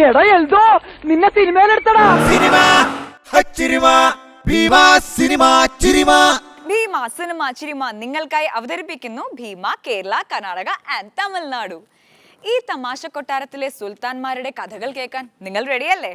എടാ എൽദോ, നിന്നെ സിനിമയിലെടുത്തടാ. ഭീമ സിനിമ ചിരിമ നിങ്ങൾക്കായി അവതരിപ്പിക്കുന്നു ഭീമ കേരള, കർണാടക ആൻഡ് തമിഴ്നാടു. ഈ തമാശ കൊട്ടാരത്തിലെ സുൽത്താൻമാരുടെ കഥകൾ കേൾക്കാൻ നിങ്ങൾ റെഡിയല്ലേ?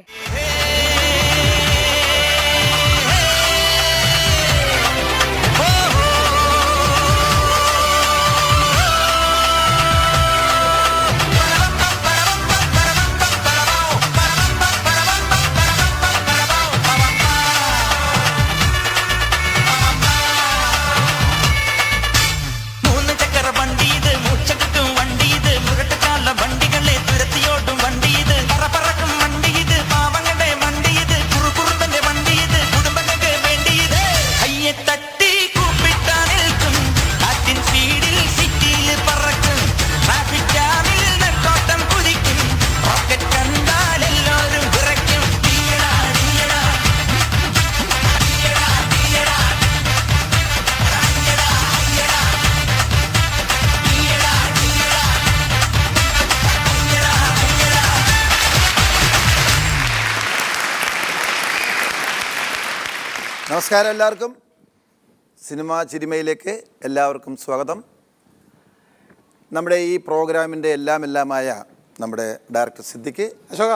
നമസ്കാരം എല്ലാവർക്കും. സിനിമ ചിരിമയിലേക്ക് എല്ലാവർക്കും സ്വാഗതം. നമ്മുടെ ഈ പ്രോഗ്രാമിൻ്റെ എല്ലാമായ നമ്മുടെ ഡയറക്ടർ സിദ്ദിഖ് അശോക,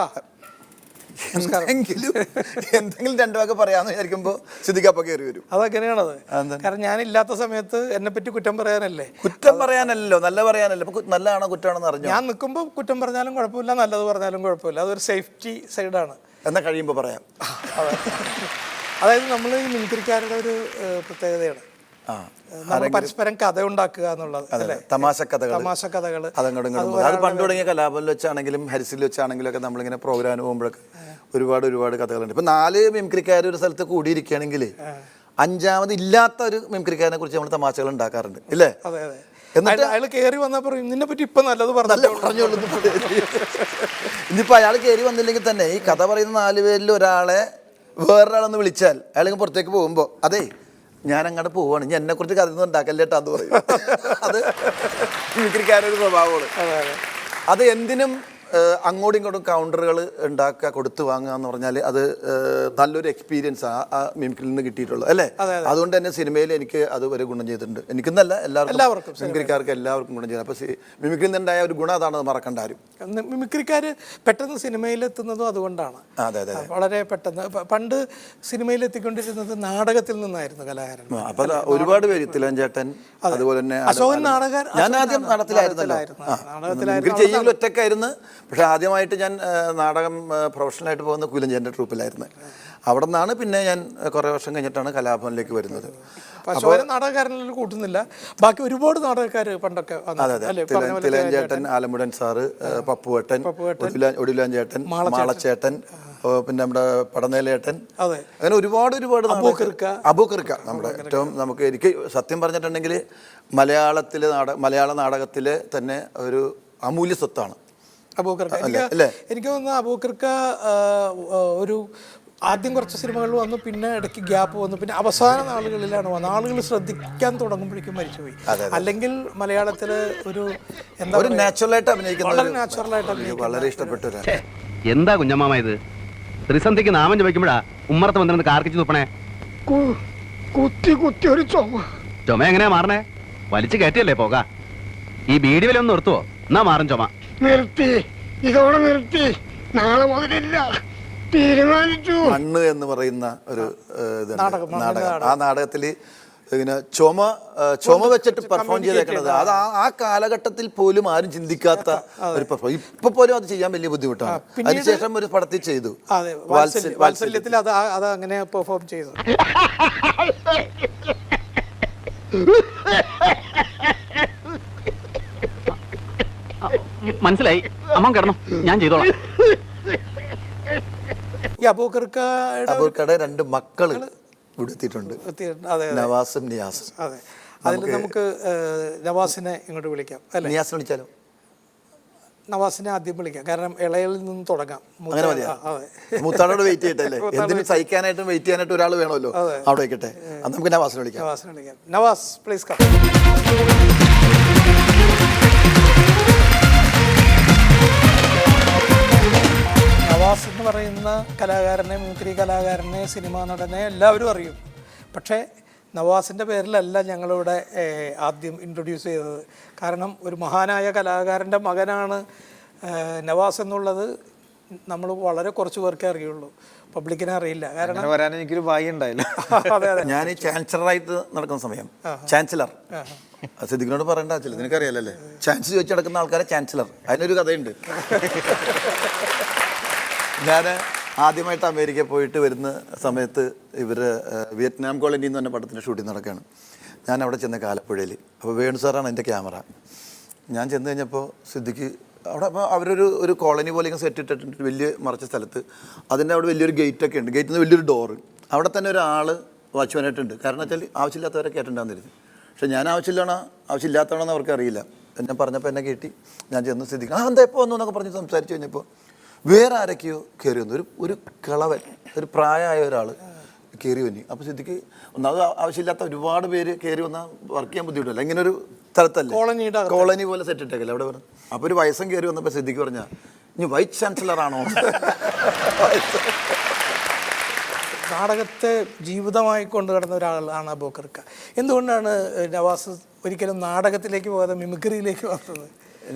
എന്തെങ്കിലും രണ്ടു വാക്ക് പറയാമെന്ന് വിചാരിക്കുമ്പോൾ സിദ്ദിഖ് അപ്പം കയറി വരും. അതങ്ങനെയാണത്. കാരണം ഞാനില്ലാത്ത സമയത്ത് എന്നെ പറ്റി കുറ്റം പറയാനല്ലേ. കുറ്റം പറയാനല്ലോ, നല്ല പറയാനല്ലോ. ഇപ്പൊ നല്ലതാണോ കുറ്റമാണെന്ന് അറിഞ്ഞു. ഞാൻ നിൽക്കുമ്പോൾ കുറ്റം പറഞ്ഞാലും കുഴപ്പമില്ല, നല്ലത് പറഞ്ഞാലും കുഴപ്പമില്ല. അതൊരു സേഫ്റ്റി സൈഡാണ്. എന്നാൽ കഴിയുമ്പോൾ പറയാം. അതായത് നമ്മൾ ഈ മിമിക്രിക്കാരുടെ ഒരു പ്രത്യേകതയാണ് നമ്മൾ പരസ്പരം കഥ ഉണ്ടാക്കുക എന്നുള്ളത്. തമാശ കഥകൾ അത് പണ്ട് തുടങ്ങിയ കലാഭവനിൽ വെച്ചാണെങ്കിലും ഹരിസിൽ വെച്ചാണെങ്കിലും ഒക്കെ നമ്മളിങ്ങനെ പ്രോഗ്രാമിന് പോകുമ്പോഴൊക്കെ ഒരുപാട് കഥകളുണ്ട്. ഇപ്പൊ 4 മിമിക്രിക്കാർ ഒരു സ്ഥലത്ത് കൂടിയിരിക്കുകയാണെങ്കിൽ 5ാമത് ഇല്ലാത്ത ഒരു മിമിക്രിക്കാരനെ കുറിച്ച് നമ്മൾ തമാശകൾ ഉണ്ടാക്കാറുണ്ട്, ഇല്ലേ? എന്നിട്ട് അയാൾ കയറി വന്നാൽ പറയും നിന്നെ പറ്റി ഇപ്പൊ നല്ലത് പറഞ്ഞോളൂ. ഇനിയിപ്പോ അയാൾ കയറി വന്നില്ലെങ്കിൽ തന്നെ ഈ കഥ പറയുന്ന 4 പേരിൽ ഒരാളെ വേറൊരാളെന്ന് വിളിച്ചാൽ അയാൾ പുറത്തേക്ക് പോകുമ്പോൾ അതെ ഞാൻ അങ്ങോട്ട് പോവാണ്, ഞാൻ എന്നെ കുറിച്ച് കഥയൊന്നും ഉണ്ടാക്കല്ലേട്ടാന്ന് പറയും. അത് മിമിക്രിക്കാരൊരു സ്വഭാവമാണ്. അത് എന്തിനും അങ്ങോട്ടും ഇങ്ങോട്ടും കൗണ്ടറുകൾ ഉണ്ടാക്കുക, കൊടുത്തു വാങ്ങുക എന്ന് പറഞ്ഞാൽ അത് നല്ലൊരു എക്സ്പീരിയൻസ് ആ മിമിക്രിയിൽ നിന്ന് കിട്ടിയിട്ടുള്ളത്, അല്ലേ? അതുകൊണ്ട് തന്നെ സിനിമയിൽ എനിക്ക് അത് ഒരു ഗുണം ചെയ്തിട്ടുണ്ട്. എനിക്കെന്നല്ല, എല്ലാവർക്കും മിമിക്രിക്കാർക്ക് എല്ലാവർക്കും ഗുണം ചെയ്തു. അപ്പോൾ മിമിക്രിയിൽ നിന്നുണ്ടായ ഒരു ഗുണം അതാണെന്ന് മറക്കേണ്ട ആരും. മിമിക്രിക്കാർ പെട്ടെന്ന് സിനിമയിലെത്തുന്നതും അതുകൊണ്ടാണ്. വളരെ പെട്ടെന്ന്. പണ്ട് സിനിമയിലെത്തിക്കൊണ്ടിരുന്നത് നാടകത്തിൽ നിന്നായിരുന്നു കലാകാരൻ. അപ്പോൾ ഒരുപാട് പേര്, തിലകൻ, അതുപോലെ തന്നെ അശോകൻ നാടകൻ. ഞാൻ ആദ്യം നാടകത്തിലായിരുന്നല്ലോ, ചെയ്യുമ്പോൾ ഒറ്റക്കായിരുന്നു. പക്ഷെ ആദ്യമായിട്ട് ഞാൻ നാടകം പ്രൊഫഷണലായിട്ട് പോകുന്ന കുലഞ്ചേൻ്റെ ട്രൂപ്പിലായിരുന്നു. അവിടെ നിന്നാണ് പിന്നെ ഞാൻ കുറേ വർഷം കഴിഞ്ഞിട്ടാണ് കലാഭവനിലേക്ക് വരുന്നത്. നാടകക്കാരനിൽ കൂട്ടുന്നില്ല, ബാക്കി ഒരുപാട് നാടകക്കാർ പണ്ടൊക്കെ. തിലകൻ ചേട്ടൻ, ആലമുടൻ സാറ്, പപ്പുവേട്ടൻ, ഒടുലാൻ ചേട്ടൻ, മാളച്ചേട്ടൻ, പിന്നെ നമ്മുടെ പടനേലേട്ടൻ, അങ്ങനെ ഒരുപാട് അബൂക്കർക്ക നമ്മുടെ ഏറ്റവും എനിക്ക് സത്യം പറഞ്ഞിട്ടുണ്ടെങ്കിൽ മലയാള നാടകത്തിലെ തന്നെ ഒരു അമൂല്യ സ്വത്താണ് അബൂക്കർക്ക. എനിക്ക് തോന്നുന്നു അബൂക്കർക്ക ഒരു ആദ്യം കുറച്ച് സിനിമകൾ വന്നു, പിന്നെ ഇടയ്ക്ക് ഗ്യാപ്പ് വന്നു, പിന്നെ അവസാന നാളുകളിലാണ് വന്നത്. ആളുകൾ ശ്രദ്ധിക്കാൻ തുടങ്ങുമ്പോഴേക്കും മരിച്ചുപോയി. അല്ലെങ്കിൽ മലയാളത്തില് ഒരു നാച്ചുറലായിട്ട് അഭിനയിക്കുന്ന വളരെ ഇഷ്ടപ്പെട്ടു. എന്താ കുഞ്ഞമ്മാമ ഇത്? ത്രിസന്ധിക്ക് നാമം ചോദിക്കുമ്പോഴാ ഉമ്മറത്ത് വന്നിരുന്ന് കാർക്കിച്ചു തുപ്പണേ. കുത്തി ഒരു ചുമ എങ്ങനെയാ മാറണേ? വലിച്ചു കയറ്റിയല്ലേ പോക. ഈ ബീഡി വില ഒന്ന് നിർത്തുവോ? എന്നാ മാറും ചുമ. നിർത്തി, ഇതോടെ നിർത്തി. നാളെ മുതലില്ല, തീരുമാനിച്ചു. മണ്ണ് എന്ന് പറയുന്ന ഒരു നാടകം. ആ നാടകത്തില് ഇങ്ങനെ ചുമ വെച്ചിട്ട് പെർഫോം ചെയ്തേക്കുന്നത് അത് ആ കാലഘട്ടത്തിൽ പോലും ആരും ചിന്തിക്കാത്ത ഒരു പെർഫോം. ഇപ്പൊ പോലും അത് ചെയ്യാൻ വലിയ ബുദ്ധിമുട്ടാണ്. അതിനുശേഷം ഒരു പടത്തിൽ ചെയ്തു, വാത്സല്യത്തിൽ അത് അങ്ങനെ പെർഫോം ചെയ്തു. മനസ്സിലായി, അമ്മ കിടന്നു, ഞാൻ ചെയ്തോളാം. ഈ അബൂക്കറുടെ 2 മക്കള് വിടുത്തിട്ടുണ്ട്, നവാസും നിയാസും. അതെ, അതിൽ നമുക്ക് നവാസിനെ ഇങ്ങോട്ട് വിളിക്കാം, അല്ലെ? നിയാസിനെ വിളിച്ചാലോ? നവാസിനെ ആദ്യം വിളിക്കാം, കാരണം ഇളയിൽ നിന്ന് തുടങ്ങാം. മൂത്താളോട് വെയിറ്റ് ചെയ്യട്ടല്ലേ? എന്തിനും സഹിക്കാനായിട്ടും വെയിറ്റ് ചെയ്യാനായിട്ട് ഒരാൾ വേണമല്ലോ. അവിടെ വെക്കട്ടെ, അത് നമുക്ക് നവാസിനെ വിളിക്കാം. Navas, please come. കലാകാരനെ, സിനിമാ നടനെ എല്ലാവരും അറിയും. പക്ഷേ നവാസിൻ്റെ പേരിലല്ല ഞങ്ങളിവിടെ ആദ്യം ഇൻട്രൊഡ്യൂസ് ചെയ്തത്. കാരണം ഒരു മഹാനായ കലാകാരൻ്റെ മകനാണ് നവാസ് എന്നുള്ളത് നമ്മൾ വളരെ കുറച്ച് പേർക്കേ അറിയുള്ളൂ, പബ്ലിക്കിനെ അറിയില്ല. കാരണം വരാൻ എനിക്കൊരു ഭാഗ്യം ഉണ്ടായില്ല. അതെ അതെ. ഞാൻ ഈ ചാൻസലറായിട്ട് നടക്കുന്ന സമയം, ചാൻസലർ സിദ്ദിഖിനോട് പറയേണ്ട ആവശ്യമില്ല, നിനക്കറിയാലല്ലേ. ചാൻസ് ചോദിച്ച് നടക്കുന്ന ആൾക്കാരെ ചാൻസലർ. അതിനൊരു കഥയുണ്ട്. ഞാൻ ആദ്യമായിട്ട് അമേരിക്കയിൽ പോയിട്ട് വരുന്ന സമയത്ത് ഇവർ വിയറ്റ്നാം കോളനി എന്ന് പറഞ്ഞ പടത്തിൻ്റെ ഷൂട്ടിംഗ് നടക്കുകയാണ്. ഞാൻ അവിടെ ചെന്ന ആലപ്പുഴയിൽ. അപ്പോൾ വേണു സാറാണ് എൻ്റെ ക്യാമറ. ഞാൻ ചെന്ന് കഴിഞ്ഞപ്പോൾ സിദ്ദിഖ് അവിടെ, അപ്പോൾ അവരൊരു കോളനി പോലെ ഇങ്ങനെ സെറ്റ് ഇട്ടിട്ടുണ്ട്, വലിയ മറച്ച സ്ഥലത്ത്. അതിൻ്റെ അവിടെ വലിയൊരു ഗേറ്റൊക്കെ ഉണ്ട്. ഗേറ്റിൽ നിന്ന് വലിയൊരു ഡോറ്. അവിടെ തന്നെ ഒരാൾ വാച്ച്മാനായിട്ടുണ്ട്. കാരണം വെച്ചാൽ ആവശ്യമില്ലാത്തവരെ കേട്ടിട്ടുണ്ടാകുന്നിരുന്നു. പക്ഷേ ഞാൻ ആവശ്യമില്ലാത്തവണെന്ന് അവർക്ക് അറിയില്ല. ഞാൻ പറഞ്ഞപ്പോൾ എന്നെ കേട്ടി. ഞാൻ ചെന്ന് സിദ്ദിഖ് എന്താ എപ്പോൾ വന്നു എന്നൊക്കെ പറഞ്ഞ് സംസാരിച്ച് കഴിഞ്ഞപ്പോൾ വേറെ ആരൊക്കെയോ കയറി വന്നു. ഒരു കിളവൻ, ഒരു പ്രായമായ ഒരാൾ കയറി വന്നി. അപ്പോൾ സിദ്ദിഖ് ഒന്നാമത് ആവശ്യമില്ലാത്ത ഒരുപാട് പേര് കയറി വന്നാൽ വർക്ക് ചെയ്യാൻ ബുദ്ധിമുട്ടല്ല. ഇങ്ങനെ ഒരു സ്ഥലത്തല്ലേ, കോളനി പോലെ സെറ്റ് ഇട്ടേക്കല്ലേ അവിടെ പറഞ്ഞു. അപ്പോൾ ഒരു വയസ്സം കയറി വന്നപ്പോൾ സിദ്ദിഖ് പറഞ്ഞാൽ ഇനി വൈസ് ചാൻസലറാണോ? നാടകത്തെ ജീവിതമായി കൊണ്ടു കിടന്ന ഒരാളാണ് അബൂബക്കർക്ക. എന്തുകൊണ്ടാണ് നവാസ് ഒരിക്കലും നാടകത്തിലേക്ക് പോകാതെ മിമിക്രിയിലേക്ക് വന്നത്?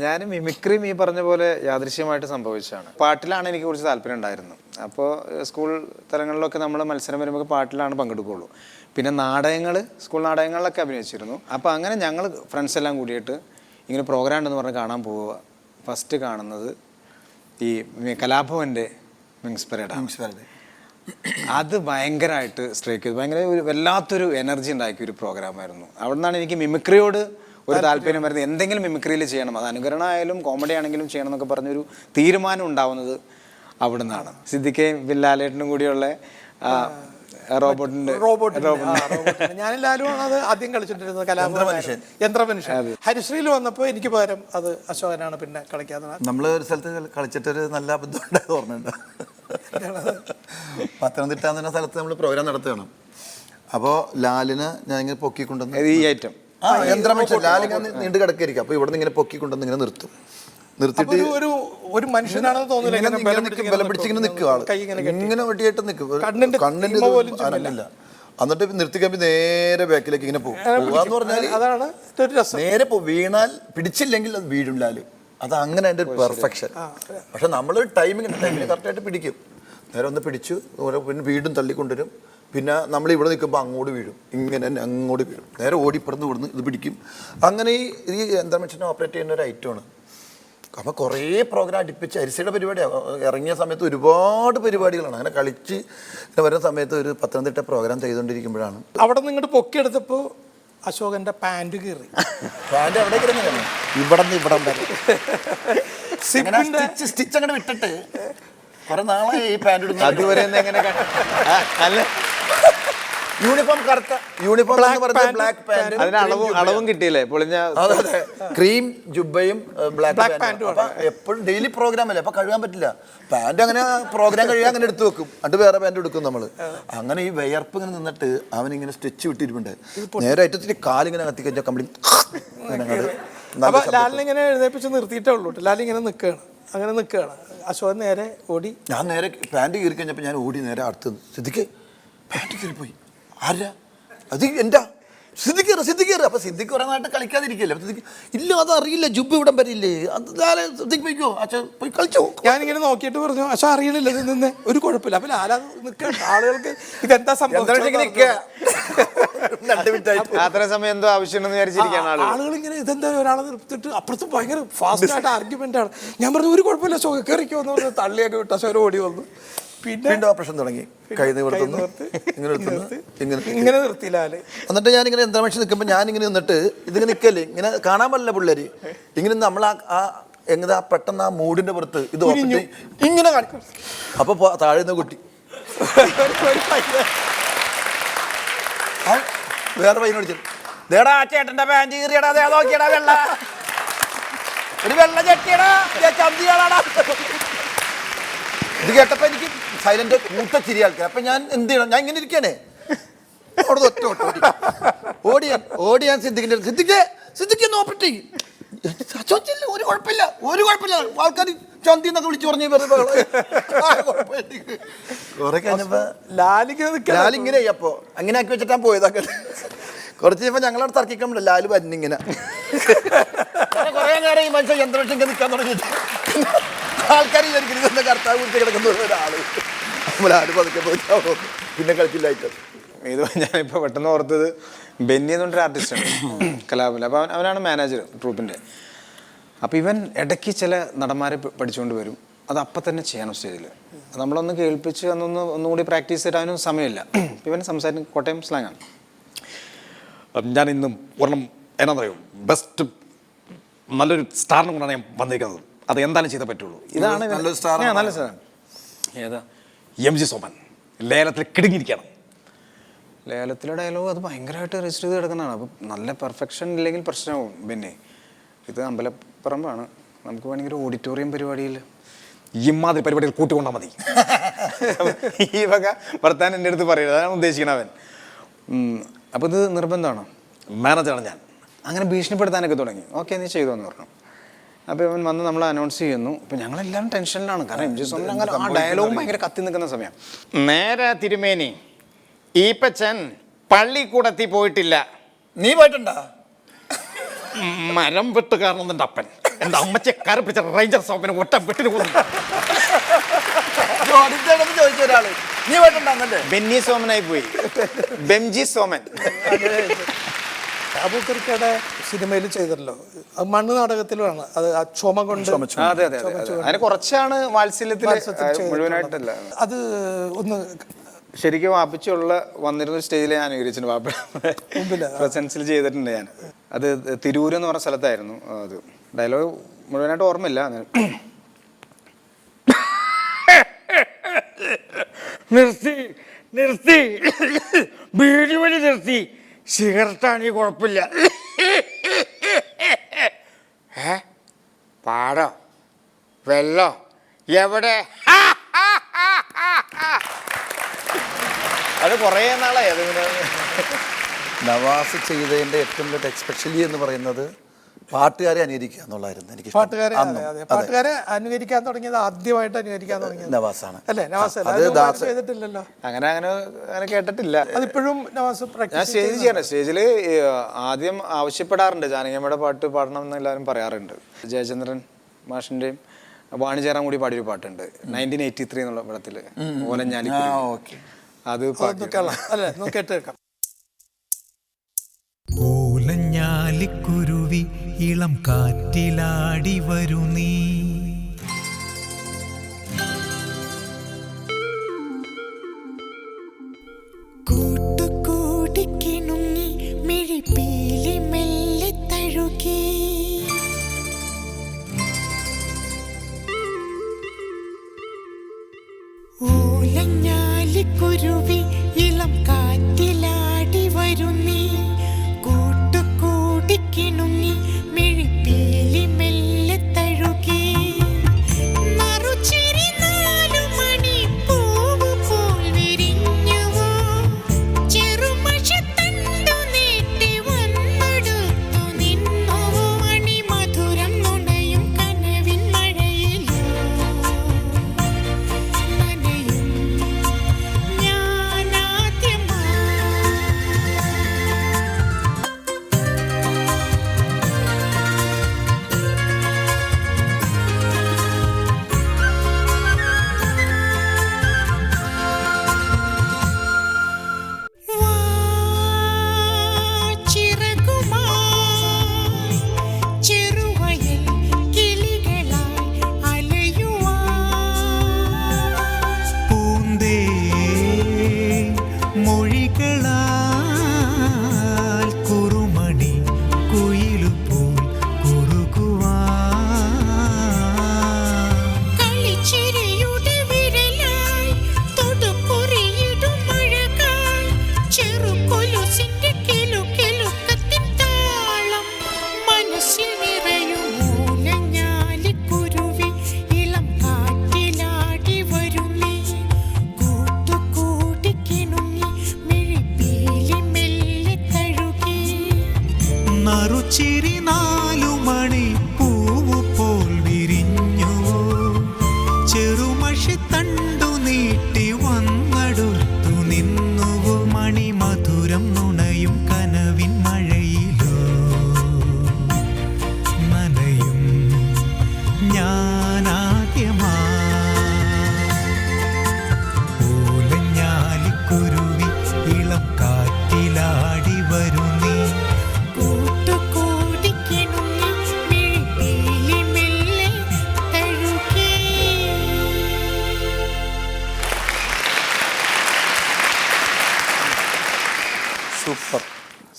ഞാൻ മിമിക്രിയും ഈ പറഞ്ഞ പോലെ യാദൃശ്യമായിട്ട് സംഭവിച്ചതാണ്. പാട്ടിലാണ് എനിക്ക് കുറച്ച് താല്പര്യം ഉണ്ടായിരുന്നു. അപ്പോൾ സ്കൂൾ തലങ്ങളിലൊക്കെ നമ്മൾ മത്സരം വരുമ്പോൾ പാട്ടിലാണ് പങ്കെടുക്കുകയുള്ളൂ. പിന്നെ സ്കൂൾ നാടകങ്ങളിലൊക്കെ അഭിനയിച്ചിരുന്നു. അപ്പോൾ അങ്ങനെ ഞങ്ങൾ ഫ്രണ്ട്സ് എല്ലാം കൂടിയിട്ട് ഇങ്ങനെ പ്രോഗ്രാം ഉണ്ടെന്ന് പറഞ്ഞ് കാണാൻ പോവുക. ഫസ്റ്റ് കാണുന്നത് ഈ കലാഭവൻ്റെ മിങ്സ് പരേഡാണ്. അത് ഭയങ്കരമായിട്ട് സ്ട്രൈക്ക് ചെയ്തു. ഭയങ്കര വല്ലാത്തൊരു എനർജി ഉണ്ടാക്കിയ ഒരു പ്രോഗ്രാമായിരുന്നു. അവിടെ നിന്നാണ് എനിക്ക് മിമിക്രിയോട് ഒരു താല്പര്യം വരുന്നത്. എന്തെങ്കിലും മിമിക്രിയിൽ ചെയ്യണം, അത് അനുകരണമായാലും കോമഡി ആണെങ്കിലും ചെയ്യണം എന്നൊക്കെ പറഞ്ഞൊരു തീരുമാനം ഉണ്ടാവുന്നത് അവിടെ നിന്നാണ്. സിദ്ദിഖയും ബില്ലാലേട്ടനും കൂടിയുള്ള റോബോട്ടിന്റെ ഞാനെല്ലാവരും അത് ആദ്യം കളിച്ചിട്ടിരുന്നത് കലാമനുഷ്യൻ, യന്ത്രമനുഷ്യൻ. ഹരിശ്രീയിൽ വന്നപ്പോൾ എനിക്ക് പകരം അത് അശോകനാണ് പിന്നെ കളിക്കാതെ. നമ്മൾ ഒരു സ്ഥലത്ത് കളിച്ചിട്ടൊരു നല്ല അബദ്ധം ഉണ്ടായത് ഓർമ്മയുണ്ട്. പത്തനംതിട്ട എന്ന സ്ഥലത്ത് നമ്മൾ പ്രോഗ്രാം നടത്തുകയാണ്. അപ്പോൾ ലാലിന് ഞാൻ ഇങ്ങനെ പൊക്കിക്കൊണ്ടുവന്ന് ഈ ഐറ്റം യന്ത്രമനുഷ്യൻ ലാലിങ്ങനെ നീണ്ടു കിടക്കായിരിക്കും. അപ്പോൾ ഇവിടെ നിന്ന് ഇങ്ങനെ പൊക്കിക്കൊണ്ടുവന്ന് ഇങ്ങനെ നിർത്തിയിട്ട് ഒരു മനുഷ്യനാണെന്ന് തോന്നുന്നില്ല, ബലം പിടിച്ചിങ്ങനെ നിൽക്കുക. ആള് ഇങ്ങനെ വെട്ടിയായിട്ട് നിൽക്കും, കണ്ണിന്റെ അനങ്ങില്ല. എന്നിട്ട് നിർത്തിക്കുമ്പോൾ നേരെ ബാക്കിലേക്ക് ഇങ്ങനെ പോകാന്ന് പറഞ്ഞാൽ നേരെ വീണാൽ പിടിച്ചില്ലെങ്കിൽ അത് വീഴും ലാല്. അത് അങ്ങനെ അതിൻ്റെ ഒരു പെർഫെക്ഷൻ. പക്ഷെ നമ്മളൊരു ടൈമിങ് കറക്റ്റായിട്ട് പിടിക്കും. നേരെ ഒന്ന് പിടിച്ചു പിന്നെ വീണ്ടും തള്ളിക്കൊണ്ടുവരും. പിന്നെ നമ്മൾ ഇവിടെ നിൽക്കുമ്പോൾ അങ്ങോട്ട് വീഴും, ഇങ്ങനെ തന്നെ അങ്ങോട്ട് വീഴും. നേരെ ഓടിപ്പെടുന്ന് ഇവിടുന്ന് ഇത് പിടിക്കും. അങ്ങനെ ഈ യന്ത്രമനുഷ്യനെ ഓപ്പറേറ്റ് ചെയ്യുന്ന ഒരു ഐറ്റമാണ്. അപ്പോൾ കുറേ പ്രോഗ്രാം അടുപ്പിച്ച് അരിസയുടെ പരിപാടിയാണ്. ഇറങ്ങിയ സമയത്ത് ഒരുപാട് പരിപാടികളാണ്. അങ്ങനെ കളിച്ച് വരുന്ന സമയത്ത് ഒരു പത്തനംതിട്ട പ്രോഗ്രാം ചെയ്തുകൊണ്ടിരിക്കുമ്പോഴാണ് അവിടെ നിങ്ങോട്ട് പൊക്കിയെടുത്തപ്പോൾ അശോകന്റെ പാൻറ് കീറി. പാൻറ് എവിടെ കിടന്നു, ഇവിടെ നിന്ന് ഇവിടം വരെ സ്റ്റിച്ച് അങ്ങനെ വിട്ടിട്ട് കുറെ നാളെ ഈ പാൻറ് ഇടുന്നു. അതുവരെ അല്ല, യൂണിഫോം കറുത്ത യൂണിഫോം ബ്ലാക്ക് പാൻറ്, അതിന് അളവും കിട്ടിയില്ലേ പൊളിഞ്ഞ. അതെ, ക്രീം ജുബയും ബ്ലാക്ക് പാൻറ്റും. അപ്പൊ എപ്പോഴും ഡെയിലി പ്രോഗ്രാം അല്ലേ, അപ്പൊ കഴുകാൻ പറ്റില്ല. പാൻറ് അങ്ങനെ പ്രോഗ്രാം കഴിയാൻ അങ്ങനെ എടുത്തു വെക്കും, എന്നിട്ട് വേറെ പാൻറ് എടുക്കും നമ്മള്. അങ്ങനെ ഈ വിയർപ്പ് ഇങ്ങനെ നിന്നിട്ട് അവനിങ്ങനെ സ്റ്റിച്ച് വിട്ടിരിപ്പുണ്ട്. നേരെ അറ്റത്തിന് കാലിങ്ങനെ കത്തി കഴിഞ്ഞാൽ കംപ്ലീറ്റ്. അപ്പൊ ലാലിനിങ്ങനെ എഴുന്നേപ്പിച്ച് നിർത്തിയിട്ടേ ഉള്ളൂ. ലാലിങ്ങനെ നിൽക്കുകയാണ്. അശോകൻ നേരെ ഓടി. ഞാൻ നേരെ പാൻറ് കീറി കഴിഞ്ഞപ്പോൾ ഞാൻ ഓടി നേരെ അടുത്ത് സിദ്ദിഖ് പാൻറ് കീറിപ്പോയി. ആരാ അത്? എൻ്റെ സിദ്ദിഖ്. അപ്പൊ സിദ്ദിഖ് കുറെ നാട്ട് കളിക്കാതിരിക്കല്ലേ. സിദ്ദിഖ് ഇല്ല, അത് അറിയില്ല, ജുബ് ഇവിടം വരില്ലേ, സിദ്ദിഖ് പോയിക്കോ, അച്ഛൻ പോയി കളിച്ചോ. ഞാനിങ്ങനെ നോക്കിയിട്ട് പറഞ്ഞു അച്ഛൻ അറിയണില്ല, ഇത് നിന്ന് ഒരു കുഴപ്പമില്ല. അപ്പൊ ലാലാ നിൽക്കുക, ആളുകൾക്ക് ഇതെന്താ സംഭവം. അത്ര സമയം എന്തോ ആവശ്യമുണ്ടെന്ന് വിചാരിച്ചിരിക്കുകയാണ് ആളുകൾ. ഇങ്ങനെ ഇതെന്താ ഒരാളെ നിർത്തിട്ട് അപ്പുറത്ത് ഭയങ്കര ഫാസ്റ്റ് ആയിട്ട് ആർഗ്യുമെന്റ് ആണ്. ഞാൻ പറഞ്ഞു ഒരു കുഴപ്പമില്ല, അശോക കയറിക്കോ എന്ന് പറഞ്ഞ് തള്ളിയൊക്കെ വിട്ട് അശോകൻ ഓടി വന്നു. പിന്നെ ഓപ്പറേഷൻ തുടങ്ങി. കൈ നിവർത്തുന്നു, ഇങ്ങനെ നിർത്തിയില്ലേ. എന്നിട്ട് ഞാനിങ്ങനെ യന്ത്രമനുഷ്യൻ നിൽക്കുമ്പോൾ ഞാനിങ്ങനെ നിന്നിട്ട് ഇതിങ്ങനെ നിൽക്കല്ലേ, ഇങ്ങനെ കാണാൻ പാടില്ല പിള്ളേര്. ഇങ്ങനെ നമ്മൾ എങ്ങനെ പെട്ടെന്ന് ആ മൂഡിന്റെ പുറത്ത് ഇത് ഇങ്ങനെ കാണിക്കും. അപ്പൊ താഴെ നിന്ന് കുട്ടി വേറെ പയ്യനോട് ദേടാ ചേട്ടന്റെ പാൻറ് കീറിയടാ, ദേ നോക്കിയടാ, ഒരു വെള്ള ചട്ടിയടാ, ചന്തിയാടാ. ഇത് കേട്ടപ്പോ എനിക്ക് സൈലന്റ് കൂട്ടച്ചിരി ആൾക്കാർ. അപ്പൊ ഞാൻ എന്ത് ചെയ്യണം, ഞാൻ ഇങ്ങനെ ഇരിക്കണേ. അവിടെ ഓടിയാൻ സിദ്ദിഖിന്റെ സിദ്ദിഖ് നോപ്പറ്റി ഒരു കുഴപ്പമില്ല ആൾക്കാർ ചന്തി എന്നൊക്കെ വിളിച്ചു പറഞ്ഞു കുറെ കഴിഞ്ഞപ്പോ ലാലിങ്ങനെ അപ്പോ അങ്ങനെ ആക്കി വെച്ചിട്ടാ പോയതൊക്കെ കുറച്ച് കഴിയുമ്പോ ഞങ്ങളവിടെ തർക്കിക്കാൻ പറ്റില്ല ലാല് വന്നിങ്ങനെ കുറെ നേരം ഈ മനുഷ്യൻ യന്ത്രം നിൽക്കാൻ തുടങ്ങിയിട്ട് ആൾക്കാർ വിചാരിക്കുന്നത് കർത്താവ് കുറിച്ച് കിടക്കുന്ന ഒരാള് ലാല് പതുക്കെ പോയി പിന്നെ കളിച്ചില്ലായിട്ട്. ഇത് ഞാനിപ്പോൾ പെട്ടെന്ന് ഓർത്തത് ബെന്നി എന്ന് പറഞ്ഞൊരു ആർട്ടിസ്റ്റാണ് കലാപല. അപ്പോൾ അവനാണ് മാനേജർ ട്രൂപ്പിൻ്റെ. അപ്പോൾ ഇവൻ ഇടയ്ക്ക് ചില നടന്മാരെ പഠിച്ചുകൊണ്ട് വരും, അത് അപ്പം തന്നെ ചെയ്യണം സ്റ്റേജിൽ. നമ്മളൊന്ന് കേൾപ്പിച്ച് ഒന്നുകൂടി പ്രാക്ടീസ് ചെയ്തിട്ട് അതിനൊന്നും സമയമില്ല. ഇവൻ സംസാരിക്കുന്ന കോട്ടയം സ്ലാങ്ങാണ്. ഞാൻ ഇന്നും ഒരെണ്ണം എന്നാ പറയും ബെസ്റ്റ് നല്ലൊരു സ്റ്റാറിനെ കൊണ്ടാണ് ഞാൻ വന്നിരിക്കുന്നത്, അത് എന്തായാലും ചെയ്തേ പറ്റുള്ളൂ. ഇതാണ് നല്ലൊരു സ്റ്റാർ. നല്ല സ്റ്റാറാണ്. ഏതാ MG സോമൻ ലേലത്തിൽ കിടുങ്ങിയിരിക്കണം. ലേലത്തിലെ ഡയലോഗ് അത് ഭയങ്കരമായിട്ട് രജിസ്റ്റർ ചെയ്ത് കിടക്കുന്നതാണ്. അപ്പം നല്ല പെർഫെക്ഷൻ ഇല്ലെങ്കിൽ പ്രശ്നമാവും. പിന്നെ ഇത് അമ്പലപ്പറമ്പാണ്, നമുക്ക് വേണമെങ്കിൽ ഒരു ഓഡിറ്റോറിയം പരിപാടിയിൽ ഇമാതിരി പരിപാടികൾ കൂട്ടിക്കൊണ്ടാൽ മതി. ഈ വക വർത്താനം എൻ്റെ അടുത്ത് പറയുന്നത്, അതാണ് ഉദ്ദേശിക്കണം അവൻ. അപ്പോൾ ഇത് നിർബന്ധമാണ്. മാനേജറാണ് ഞാൻ. അങ്ങനെ ഭീഷണിപ്പെടുത്താനൊക്കെ തുടങ്ങി. ഓക്കെ നീ ചെയ്തു എന്ന് പറഞ്ഞു. അപ്പോൾ ഇവൻ വന്ന് നമ്മൾ അനൗൺസ് ചെയ്യുന്നു. അപ്പോൾ ഞങ്ങളെല്ലാം ടെൻഷനിലാണ്, കാരണം MG സോമൻ അങ്ങനെ ആ ഡയലോഗും ഭയങ്കര കത്തി നിൽക്കുന്ന സമയം. നേരെ തിരുമേനി ഈപ്പച്ചൻ പള്ളിക്കൂടത്തിൽ പോയിട്ടില്ല. നീ പോയിട്ടുണ്ടാ? മരം വെട്ട് കാരണം എൻ്റെ അപ്പൻ എൻ്റെ അമ്മച്ചെ കരപ്പിച്ച റേഞ്ചർ സോപ്പിനെ ഒറ്റ വെട്ടിന് പോകുന്നു. ചോദിച്ച ഒരാള് നീ പോയിട്ടുണ്ടാന്നല്ലേ? ബെന്നി സോമനായി പോയി, ബെംജി സോമൻ. അബൂക്കർക്കയുടെ സിനിമയിൽ ചെയ്തല്ലോ, അത് മണ്ണ് നാടകത്തിലാണ്. അത് ആ ചുമ കൊണ്ട് അതെ അതെ അതിന് കുറച്ചാണ് വാത്സല്യത്തിൽ, മുഴുവനായിട്ടല്ല. അത് ഒന്ന് ശരിക്കും വാപ്പിച്ചുള്ള വന്നിരുന്ന സ്റ്റേജിൽ ഞാൻ അനുകരിച്ചിട്ടുണ്ട്. വാപ്പ പ്രസൻസിൽ ചെയ്തിട്ടുണ്ട് ഞാൻ. അത് തിരൂര് എന്ന് പറഞ്ഞ സ്ഥലത്തായിരുന്നു. അത് ഡയലോഗ് മുഴുവനായിട്ട് ഓർമ്മയില്ല. നിർത്തി നിർത്തി ബീഡി വഴി നിർത്തി, സിഗരറ്റാണെങ്കിൽ കുഴപ്പമില്ല. പാടോ വെല്ലോ എവിടെ? അത് കുറേ നാളായി. അത് നവാസ് ചെയ്തതിന്റെ ഏറ്റവും വലിയ എക്സ്പെഷ്യലി എന്ന് പറയുന്നത് പാട്ടുകാരെ അനുകരിക്കുക എന്നുള്ളതായിരുന്നു. എനിക്ക് പാട്ടുകാരെ അനുകരിക്കാൻ തുടങ്ങിയത്, ആദ്യമായിട്ട് അനുകരിക്കാൻ തുടങ്ങിയത് നവാസാണ് അല്ലേ? നവാസ് ചെയ്തിട്ടില്ലല്ലോ, അങ്ങനെ കേട്ടിട്ടില്ല. അതിപ്പോഴും നവാസ് ഞാൻ സ്റ്റേജിൽ ചെയ്യണം. സ്റ്റേജിൽ ആദ്യം ആവശ്യപ്പെടാറുണ്ട്, ജാനകിയമ്മയുടെ പാട്ട് പാടണം എന്ന് എല്ലാവരും പറയാറുണ്ട്. ജയചന്ദ്രൻ മാഷിന്റെയും വാണിജ്യറാം കൂടി പാടിയൊരു പാട്ടുണ്ട് 1983 എന്നുള്ള പടത്തില്, ഓലഞ്ഞാലി. അത് കേട്ടേക്കാം. ഓലഞ്ഞാലിക്കുരുവി ഇളം കാറ്റിലാടി വരു നീ, കൂട്ടുകൂടി കിണുങ്ങി മിഴിപ്പീലി മെല്ലെ തഴുകി, ഓലഞ്ഞാലിക്കുരുവി ഇളം കാറ്റിലാടി വരു നീ, കൂട്ടുകൂടി കിണുങ്ങി മിഴിപ്പീലി മെല്ലെ തഴുകി, മറുചിരി 4 മണി പൂവ് പോൽ വിരിഞ്ഞുവോ, ചെറുമഷത്തണ്ടു നീട്ടി വന്നെടുത്തു നിന്നുവോ മണി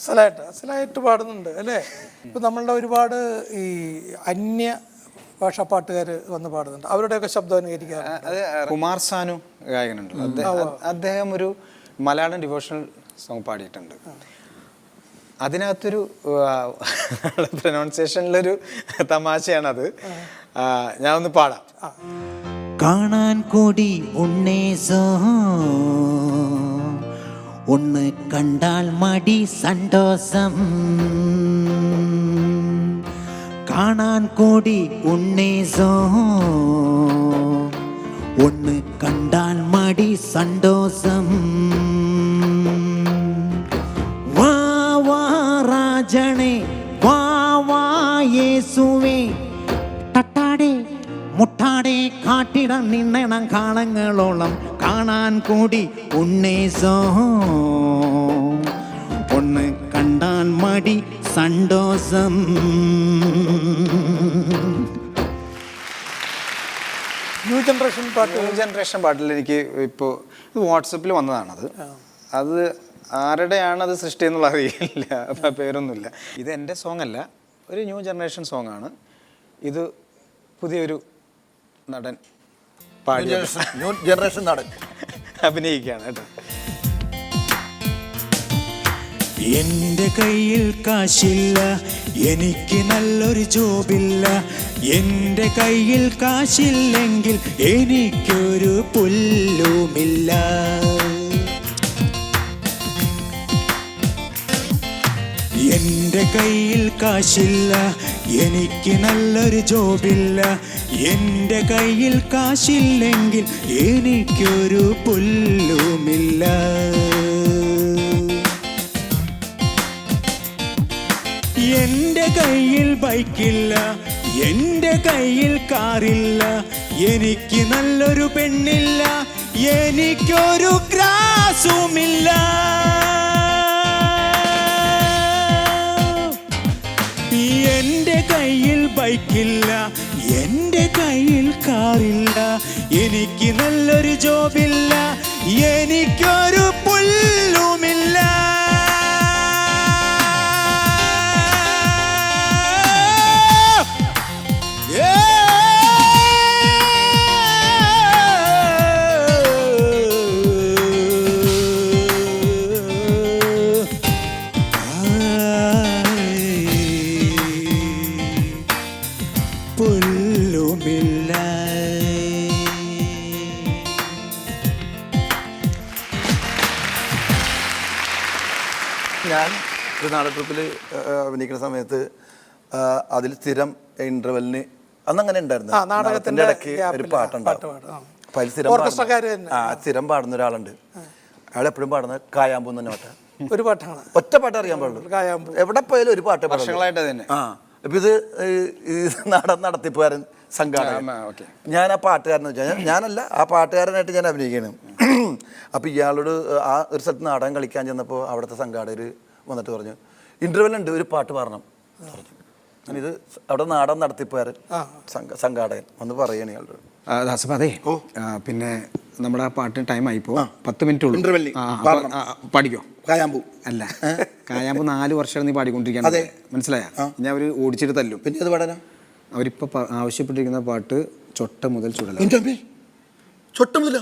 അസലായിട്ട് പാടുന്നുണ്ട് അല്ലേ? ഇപ്പം നമ്മളുടെ ഒരുപാട് ഈ അന്യ ഭാഷാ പാട്ടുകാർ വന്ന് പാടുന്നുണ്ട്, അവരുടെയൊക്കെ ശബ്ദം അനുകരിക്കാൻ. അത് കുമാർ സാനു ഗായകനുണ്ട്, അദ്ദേഹം ഒരു മലയാളം ഡിവോഷണൽ സോങ് പാടിയിട്ടുണ്ട്. അതിനകത്തൊരു പ്രൊനൗൺസിയേഷനിലൊരു തമാശയാണത്. ഞാൻ ഒന്ന് പാടാം. കാണാൻ കൂടി ഉണ്ണേസോ ഒന്ന് കണ്ടാൽ മടി സന്തോഷം കാണാൻ കൂടി ഉണ്ണേസോ ഒന്ന് കണ്ടാൽ മടി സന്തോഷം വാ വാ രാജണേ വാ വാ യേസുവേ തട്ടാടേ മുട്ടാടെ കാട്ടിടം നിന്നെണം കാലങ്ങളോളം കാണാൻ കൂടി ഉണ്ണേസോ ഒന്ന് കണ്ടാൽ മടി സന്തോഷം. ന്യൂ ജനറേഷൻ പാട്ടിൽ എനിക്ക് ഇപ്പോൾ ഇത് വാട്സപ്പിൽ വന്നതാണത്. അത് ആരുടെയാണത് സൃഷ്ടി എന്നുള്ള അറിയില്ല, പേരൊന്നുമില്ല. ഇത് എൻ്റെ സോങ് അല്ല, ഒരു ന്യൂ ജനറേഷൻ സോങ് ആണ്. ഇത് പുതിയൊരു നടൻ പാടിയ ന്യൂ ജനറേഷൻ നടൻ അഭിനയിക്കുകയാണ് കേട്ടോ. എൻ്റെ കയ്യിൽ കാശില്ല, എനിക്ക് നല്ലൊരു ജോബില്ല. എൻ്റെ കയ്യിൽ കാശില്ലെങ്കിൽ എനിക്കൊരു പുല്ലുമില്ല. എൻ്റെ കയ്യിൽ കാശില്ല, എനിക്ക് നല്ലൊരു ജോബില്ല. എൻ്റെ കയ്യിൽ കാശില്ലെങ്കിൽ എനിക്കൊരു പുല്ലുമില്ല. എൻ്റെ കയ്യിൽ ബൈക്കില്ല, എൻ്റെ കയ്യിൽ കാറില്ല. എനിക്ക് നല്ലൊരു പെണ്ണില്ല, എനിക്കൊരു ഗ്രാസുമില്ല. എൻ്റെ കയ്യിൽ ബൈക്കില്ല, എൻ്റെ കയ്യിൽ കാറില്ല. എനിക്ക് നല്ലൊരു ജോബില്ല, എനിക്കൊരു പുല്ലുമില്ല. ഞാൻ ഒരു നാടക ട്രിപ്പിൽ അഭിനയിക്കുന്ന സമയത്ത് അതിൽ സ്ഥിരം ഇൻ്റർവെല്ലിന് അന്നങ്ങനെ ഉണ്ടായിരുന്നു. നാടകത്തിൻ്റെ ഇടയ്ക്ക് ഒരു പാട്ടുണ്ടാവും. അപ്പം അതിൽ സ്ഥിരം പാടുന്ന ഒരാളുണ്ട്. അയാൾ എപ്പോഴും പാടുന്നത് കായാമ്പൂ തന്നെ പാട്ടാണ്. ഒരു പാട്ടാണ്, ഒറ്റ പാട്ട് അറിയാൻ പാടുള്ളൂ. എവിടെ പോയാലും ഒരു പാട്ട് വർഷങ്ങളായിട്ട് തന്നെ. ഇപ്പം ഇത് നടത്തിപ്പുകാരൻ സംഘാടകൻ. ഞാൻ ആ പാട്ടുകാരനെന്ന് വെച്ചാൽ ഞാനല്ല, ആ പാട്ടുകാരനായിട്ട് ഞാൻ അഭിനയിക്കണം. അപ്പോൾ ഇയാളോട് ആ ഒരു സ്ഥലത്ത് നാടകം കളിക്കാൻ ചെന്നപ്പോൾ അവിടുത്തെ സംഘാടകർ വന്നിട്ട് പറഞ്ഞു, ഇൻ്റർവെല്ലുണ്ട്, ഒരു പാട്ട് പാടണം പറഞ്ഞു. ഇത് അവിടെ നാടകം നടത്തിപ്പുകാരൻ സംഘാടകൻ വന്ന് പറയണ ഇയാളോട്. ദാസപ്പ അതെ, പിന്നെ നമ്മുടെ ആ പാട്ടിന് ടൈം ആയിപ്പോ 10 മിനിറ്റ് ഉള്ളൂ. പാടിക്കോ. കായാമ്പൂ അല്ല, കായാമ്പൂ 4 വർഷം നീ പാടിക്കൊണ്ടിരിക്കാൻ, മനസ്സിലായ? ഞാൻ അവർ ഓടിച്ചിട്ട് തല്ലും. പിന്നെ അത് പാടാനാ അവരിപ്പോൾ ആവശ്യപ്പെട്ടിരിക്കുന്ന പാട്ട് ചൊട്ട മുതൽ ചുടല. ചൊട്ട മുതല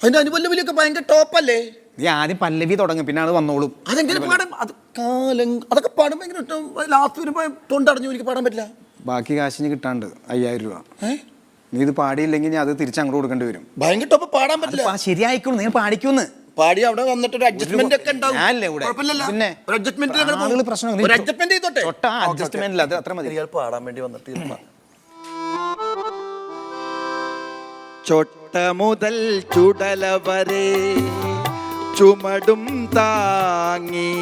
അതിന്റെ അനുപല്ലവിലൊക്കെ ഭയങ്കര ടോപ്പല്ലേ? നീ ആദ്യം പല്ലവി തുടങ്ങും, പിന്നെ അത് വന്നോളും. അതെങ്ങനെ പാടാം? അത് കാലം അതൊക്കെ പാടുമ്പോൾ എങ്ങനെ ലാസ്റ്റ് വരുമ്പോൾ തൊണ്ടടഞ്ഞു എനിക്ക് പാടാൻ പറ്റില്ല. ബാക്കി കാശിന് കിട്ടാണ്ട് 5000 രൂപ. നീ ഇത് പാടിയില്ലെങ്കിൽ ഞാൻ അത് തിരിച്ചങ്ങോട്ട് കൊടുക്കേണ്ടി വരും. ഭയങ്കര ടോപ്പ് പാടാൻ പറ്റില്ല. ശരിയായിക്കോളൂ, നിങ്ങൾ പാടിക്കൂന്ന്. പാടി അവിടെ വന്നിട്ട് ഒരു അഡ്ജസ്റ്റ്മെന്റ് ഒക്കെ ഉണ്ടാവും. പിന്നെ അഡ്ജസ്റ്റ്മെന്റ് അത് അത്ര മതി. പാടാൻ വേണ്ടി വന്നിട്ട് ചൊട്ട മുതൽ ചുടല വരെ ചുമടും താങ്ങി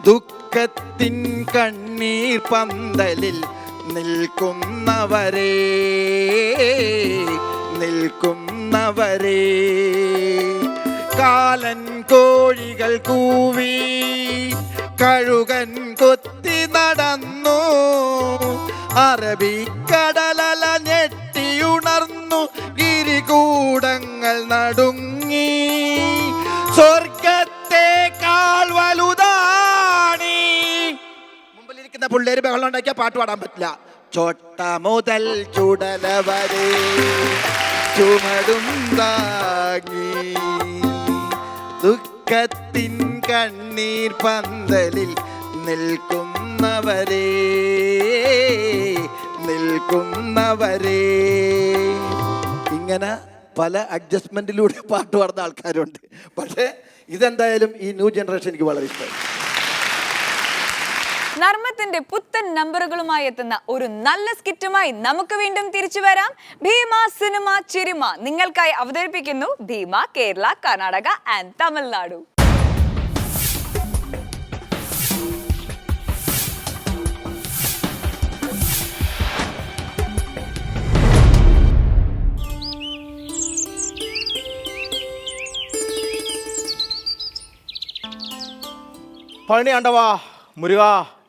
ദുഃഖത്തിൻ കണ്ണീർ പന്തലിൽ നിൽക്കുന്നവരെ കാലൻ കോഴികൾ കൂവി കഴുകൻ കൊത്തി നടന്നു അറബിക്കടലല ഞെട്ടിയുണർന്നു ഗിരികൂടങ്ങൾ നടുങ്ങി സ്വർഗത്തെക്കാൾ വലുതാ പിള്ളേര് ബഹളം ഉണ്ടാക്കിയാൽ പാട്ട് പാടാൻ പറ്റില്ല. ചോട്ട മുതൽ ചുടല വരെ ചുമടും താങ്ങി ദുഃഖത്തിൻ കണ്ണീർ പന്തലിൽ നിൽക്കുന്നവരെ ഇങ്ങനെ പല അഡ്ജസ്റ്റ്മെന്റിലൂടെ പാട്ട് പാടുന്ന ആൾക്കാരുണ്ട്. പക്ഷേ ഇതെന്തായാലും ഈ ന്യൂ ജനറേഷൻ എനിക്ക് വളരെ ഇഷ്ടമായി. നർമ്മത്തിന്റെ പുത്തൻ നമ്പറുകളുമായി എത്തുന്ന ഒരു നല്ല സ്കിറ്റുമായി നമുക്ക് വീണ്ടും തിരിച്ചു വരാം. ഭീമ സിനിമ ചിരിമ നിങ്ങൾക്കായി അവതരിപ്പിക്കുന്നു ഭീമ കേരള, കർണാടക ആൻഡ് തമിഴ്നാടു. പഴനി ആണ്ടവാ മുരുക,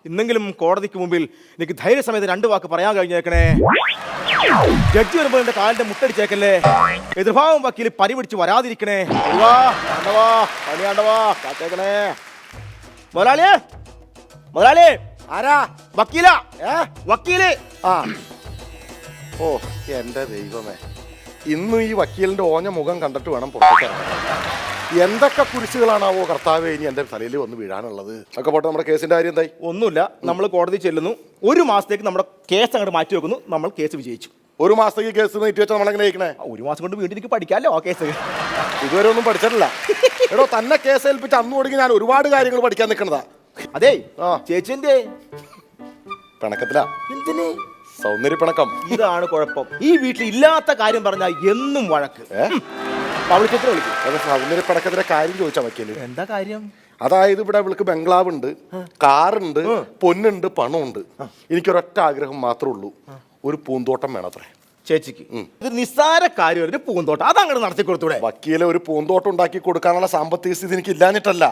ഇന്നെങ്കിലും കോടതിക്ക് മുമ്പിൽ എനിക്ക് ധൈര്യസമയത്ത് 2 വാക്ക് പറയാൻ കഴിഞ്ഞേക്കണേ. ജഡ്ജി വരുമ്പോൾ എന്റെ കാലിന്റെ മുട്ടടിച്ചേക്കല്ലേ. എതിർഭാഗം വക്കീൽ പനി പിടിച്ച് വരാതിരിക്കണേ. മുരുകാ, ആണ്ടവാ, പഴനി ആണ്ടവാ, കാത്തേക്കണേ. മുതലാളിയെ, മുതലാളി ആരാ? വക്കീല, വക്കീല്. ആ, ഓ എൻ്റെ ദൈവമേ, ഇന്നും ഈ വക്കീലിന്റെ ഓഞ്ഞ മുഖം കണ്ടിട്ട് വേണം പുറത്തേക്ക്. എന്തൊക്കെ കുരിശുകളാണാവോ കർത്താവേ ഇനി എൻ്റെ തലയിൽ വന്ന് വീഴാനുള്ളത്. ഒക്കെ പോട്ടെ, നമ്മുടെ കേസിന്റെ കാര്യം എന്തായി? ഒന്നുമില്ല, നമ്മൾ കോടതി ചെല്ലുന്നു. 1 മാസത്തേക്ക് നമ്മുടെ കേസ് അങ്ങോട്ട് മാറ്റി വെക്കുന്നു. നമ്മൾ കേസ് വിജയിച്ചു. 1 മാസത്തേക്ക് കേസ് നീട്ടി വെച്ചാൽ നമ്മളെങ്ങനെ ജയിക്കണേ? 1 മാസം കൊണ്ട് വീണ്ടും എനിക്ക് പഠിക്കാമല്ലോ ആ കേസ്. ഇതുവരെ ഒന്നും പഠിച്ചിട്ടില്ല. എടോ, തന്നെ കേസ് ഏൽപ്പിച്ച് അന്ന് തുടങ്ങി ഞാൻ ഒരുപാട് കാര്യങ്ങൾ പഠിക്കാൻ നിൽക്കണതാ. അതെ, ആ, ചേച്ചിന്റെ പിണക്കത്തിലാ. എന്തിന്? സൗന്ദര്യ പിണക്കം. ഇതാണ് കുഴപ്പം. ഈ വീട്ടിൽ ഇല്ലാത്ത കാര്യം പറഞ്ഞാൽ എന്നും വഴക്ക്. പവിളിച്ചത്ര വിളിക്കും. അതെ, സൗന്ദര്യ പിണക്കത്തിന്റെ കാര്യം ചോദിച്ചാ വക്കീല്. എന്താ കാര്യം? അതായത് ഇവിടെ ഇവൾക്ക് ബംഗ്ലാവ് ഉണ്ട്, കാറുണ്ട്, പൊന്നുണ്ട്, പണമുണ്ട്. എനിക്കൊരൊറ്റ ആഗ്രഹം മാത്രമേ ഉള്ളൂ, ഒരു പൂന്തോട്ടം വേണത്രേ ചേച്ചിക്ക്. ഇത് നിസ്സാര കാര്യം, ഒരു പൂന്തോട്ടം അതങ്ങനെ നടത്തി കൊടുത്തൂടെ? വക്കീലെ, ഒരു പൂന്തോട്ടം ഉണ്ടാക്കി കൊടുക്കാനുള്ള സാമ്പത്തിക സ്ഥിതി എനിക്ക് ഇല്ലാഞ്ഞിട്ടല്ല.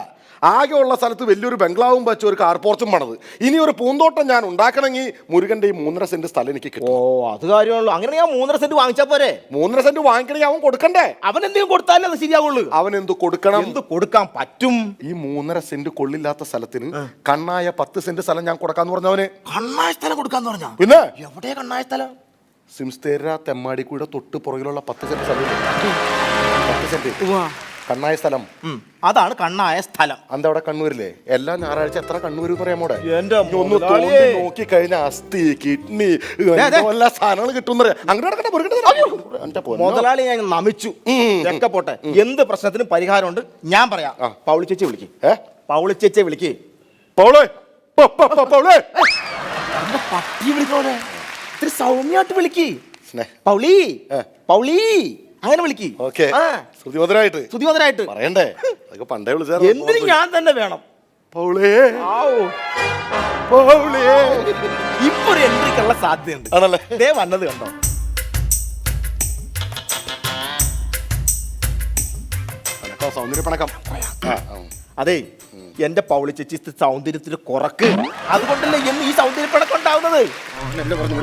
ആകെയുള്ള സ്ഥലത്ത് വലിയൊരു ബംഗ്ലാവും വെച്ച് ഒരു കാർ പോർച്ചും പണത്. ഇനി ഒരു പൂന്തോട്ടം ഞാൻ ഉണ്ടാക്കണമെങ്കിൽ മുരുകന്റെ ഈ 3.5 സെന്റ് സ്ഥലം എനിക്ക് കിട്ടും. ഓ, അത് കാര്യമുള്ളൂ. അങ്ങനെ ഞാൻ 3.5 സെന്റ് വാങ്ങിച്ചാ പോരെ? 3.5 സെന്റ് വാങ്ങിക്കണമെങ്കിൽ അവൻ കൊടുക്കണ്ടേ? അവൻ എന്തെങ്കിലും കൊടുത്താലേ അത് ശരിയാവുള്ളൂ. അവൻ എന്ത് കൊടുക്കണം? എന്ത് കൊടുക്കാൻ പറ്റും? ഈ 3.5 സെന്റ് കൊള്ളില്ലാത്ത സ്ഥലത്തിന് കണ്ണായ 10 സെന്റ് സ്ഥലം ഞാൻ കൊടുക്കാന്ന് പറഞ്ഞവന്. കണ്ണായ സ്ഥലം കൊടുക്കാന്ന് പറഞ്ഞ? പിന്നെ എവിടെയാ കണ്ണായ സ്ഥലം? സിംസ്തേര തെമ്മാടിക്കൂടെ തൊട്ട് പുറകിലുള്ള 10 സെന്റ് സ്ഥലം. 10 സെന്റ് കണ്ണായ സ്ഥലം. അതാണ് കണ്ണായ സ്ഥലം. അന്ത അവിടെ കണ്ണൂരില്ലേ? എല്ലാ ഞായറാഴ്ച എത്ര കണ്ണൂര് പറയാമോടെ? എന്റെ ഒന്ന് തോന്നി നോക്കി കഴിഞ്ഞ അസ്ഥി, കിഡ്നി, എല്ലാ സാധനങ്ങൾ കിട്ടും. മുതലാളി ഞാൻ നമിച്ചു. ഒക്കെ പോട്ടെ, എന്ത് പ്രശ്നത്തിനും പരിഹാരമുണ്ട്. ഞാൻ പറയാം. പൗളി ചേച്ചി വിളിക്ക്. പൗളി ചേച്ചി വിളിക്ക്. പട്ടി വിളിക്കോലെ, ഇത്തിരി സൗമ്യമായിട്ട് വിളിക്ക്. പൗളി, പൗളി അങ്ങനെ വിളിക്ക്. ശ്രുതിമധുരായിട്ട് പറയണ്ടേ? അതൊക്കെ പണ്ടേ വിളിച്ചാ. എന്തിനും ഞാൻ തന്നെ വേണം. ഇപ്പൊ ഒരു എൻട്രിക്കുള്ള സാധ്യതയുണ്ട്. ആണല്ലേ? ദേ വന്നത് കണ്ടോ? സൗന്ദര്യപ്പണക്കം. അതെ, എന്റെ പൗളി ചേച്ചി സൗന്ദര്യത്തിന് കുറക്ക്. അതുകൊണ്ടല്ലേ എന്ന് ഈ സൗന്ദര്യപ്പണക്കം ഉണ്ടാവുന്നത്.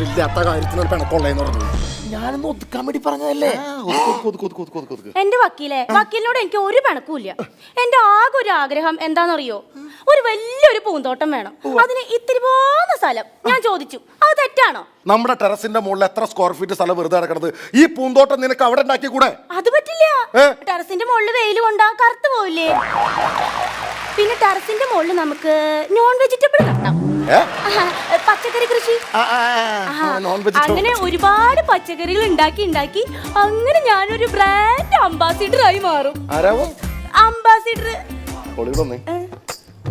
ഇല്ലാത്ത കാര്യത്തിനൊരു പിണക്കമുള്ളതെന്ന് പറഞ്ഞു. ഞാനൊന്ന് ഒതുക്കാൻ വേണ്ടി പറഞ്ഞതല്ലേ. എന്റെ വക്കീലിനോട് എനിക്ക് ഒരു പിണക്കുമില്ല. എന്റെ ആകെ ഒരു ആഗ്രഹം എന്താണെന്നറിയോ? ഒരു വലിയൊരു പൂന്തോട്ടം വേണം. അതിന് ഇത്തിരി പോകുന്ന സ്ഥലം ഞാൻ ചോദിച്ചു. അത് തെറ്റാണോ? നമ്മുടെ ടെറസിന്റെ മുകളിൽ എത്ര സ്ക്വയർ ഫീറ്റ് സ്ഥലം വെറുതെ കിടക്കണത്? ഈ പൂന്തോട്ടം നിനക്ക് അവിടെ ഉണ്ടാക്കി കൂടെ? അത് പറ്റില്ല. ടെറസിന്റെ മുകളിൽ വെയിൽ കൊണ്ടാ കറുത്തു പോവില്ലേ? പിന്നെ ടെറസിന്റെ മുകളിൽ നമുക്ക് നോൺ വെജിറ്റബിൾ നട്ടാം. പച്ചക്കറി കൃഷി. അങ്ങനെ ഒരുപാട് പച്ചക്കറികൾ ഉണ്ടാക്കി അങ്ങനെ ഞാനൊരു ബ്രാൻഡ് അംബാസിഡർ ആയി മാറും. അംബാസിഡർ.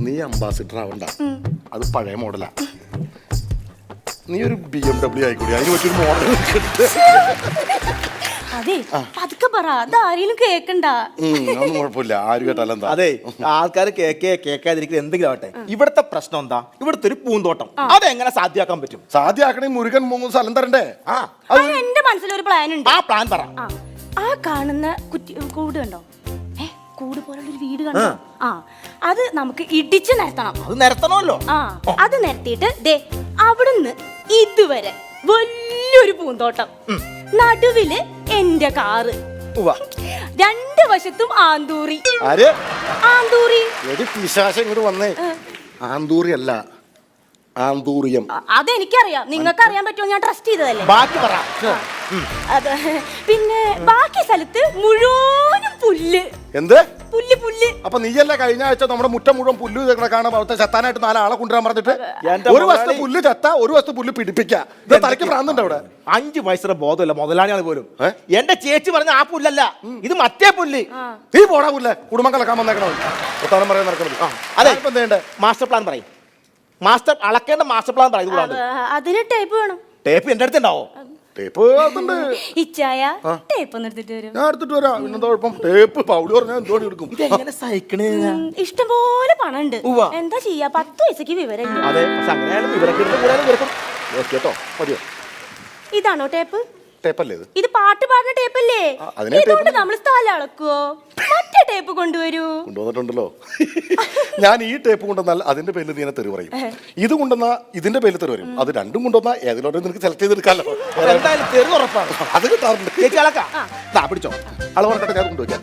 നീ അംബാസിഡർ ആവണ്ട, അത് പഴയ മോഡലാ. നീ ഒരു BMW ആയിക്കൂടി, അതിന് പറ്റിയൊരു മോഡൽ. അതെ, പതുക്കെ പറ, അതാരെയും കേക്കണ്ട. ഒന്നും കുഴപ്പമില്ല, ആര് കേട്ടാലും എന്താ. അതെ, ആൾക്കാർ കേൾക്കാതിരിക്കുന്നത് എന്തെങ്കിലും ആവട്ടെ. ഇവിടുത്തെ പ്രശ്നം എന്താ? ഇവിടുത്തെ ഒരു പൂന്തോട്ടം അതെങ്ങനെ സാധ്യമാക്കാൻ പറ്റും? സാധ്യമാക്കണമെങ്കിൽ മുരുകൻ 3 സ്ഥലം തരണ്ടേ? എന്റെ മനസ്സിലൊരു പ്ലാൻ ഉണ്ട്. ആ പ്ലാൻ പറ. ആ കാണുന്ന കൂട് കണ്ടോ? കൂട് പോലുള്ളൊരു വീട് കണ്ടോ? അത് നമുക്ക് ഇടിച്ച് നിരത്തണം. അത് നിരത്തണമല്ലോ. അത് നിരത്തിയിട്ട് ദേ അവിടുന്ന് ഇതുവരെ വലിയൊരു പൂന്തോട്ടം, നടുവില് എന്റെ കാറ്, 2 വശത്തും ആന്തൂറി. ഇങ്ങോട്ട് വന്നേ. ആന്തൂറി അല്ല, ആന്തൂറിയം. അതെനിക്കറിയാം, നിങ്ങൾക്ക് അറിയാൻ പറ്റുമോ? ഞാൻ ട്രസ്റ്റ് ചെയ്തതല്ലേ. ബാക്കി പറ. അത് പിന്നെ ബാക്കി സ്ഥലത്ത് മുഴുവനും പുല്ല്. എന്ത് പുല്ല് പുല്ല്. അപ്പൊ നീയല്ലേ കഴിഞ്ഞ ആഴ്ച നമ്മുടെ മുറ്റം മുഴുവൻ പുല്ല് കിടക്കാണ് അവിടുത്തെ ചെത്താനായിട്ട് 4 ആളെ കൊണ്ടുവരാൻ പറഞ്ഞിട്ട്? ഒരു വസ്തു പുല്ല് ചെത്ത, ഒരു വസ്തു പുല്ല് പിടിപ്പിക്കുക. ഇത് തലയ്ക്ക് ഭ്രാന്തുണ്ട് അവിടെ. 5 വയസ്സിന്റെ ബോധമില്ല മുതലാളിയാണ് പോലും. എന്റെ ചേച്ചി പറഞ്ഞ ആ പുല്ലല്ല, ഇത് മറ്റേ പുല്ല്. നീ പോടാ പുല്ല്, കുടുംബം കലക്കാൻ വന്നേക്കണോ? ഒത്താനം പറയാൻ നടക്കണത്. അതെ, ഇപ്പൊ എന്ത് മാസ്റ്റർ പ്ലാൻ പറയും. മാസ്റ്റർ അളക്കേണ്ട മാസ്റ്റർ പ്ലാൻ പറയും. അതിന് ടേപ്പ് വേണം. ടേപ്പ് എന്റെ അടുത്ത് ഉണ്ടാവോ? ടേപ്പ് ഇച്ചായ ടേപ്പ് ഒന്ന് എടുത്തിട്ട് വരും. ഞാൻ എടുത്തിട്ട് വരാം. പിന്നെന്താ കുഴപ്പം? ടേപ്പ് പൗഡി പറഞ്ഞാൽ എന്തോടി എടുക്കും. ഇഷ്ടംപോലെ പണം ഉണ്ട്. എന്താ ചെയ്യാ? 10 പൈസക്ക് വിവരം. അതെ, പക്ഷെ അങ്ങനെയാലും വിവരം കേട്ടോ. മതിയോ? ഇതാണോ ടേപ്പ്? ടേപ്പല്ലേ ഇത്? ഇത് പാട്ട് പാടുന്ന ടേപ്പല്ലേ? ഇതുകൊണ്ട് നമ്മൾ സ്ഥലം അളക്കുവോ? മറ്റേ ടേപ്പ് കൊണ്ടുവരൂ. കൊണ്ടുവന്നിട്ടുണ്ടല്ലോ. ഞാൻ ഈ ടേപ്പ് കൊണ്ടുവന്നാൽ അതിന്റെ പേരിൽ നീ തെറി പറയും, ഇത് കൊണ്ടുവന്നാ ഇതിന്റെ പേരിൽ തെറി വരും. അത് രണ്ടും കൊണ്ടുവന്നാ ഏതിലോട്ട് നിനക്ക് സെലക്ട് ചെയ്തെടുക്കാമല്ലോ. എന്തായാലും തെറി ഉറപ്പാണ്. അത് കിട്ടാറുണ്ട്. ചേച്ചി അളക്കാം. പിടിച്ചോ, അളവ് പറഞ്ഞിട്ട് ഞാൻ കൊണ്ടുവയ്ക്കാം.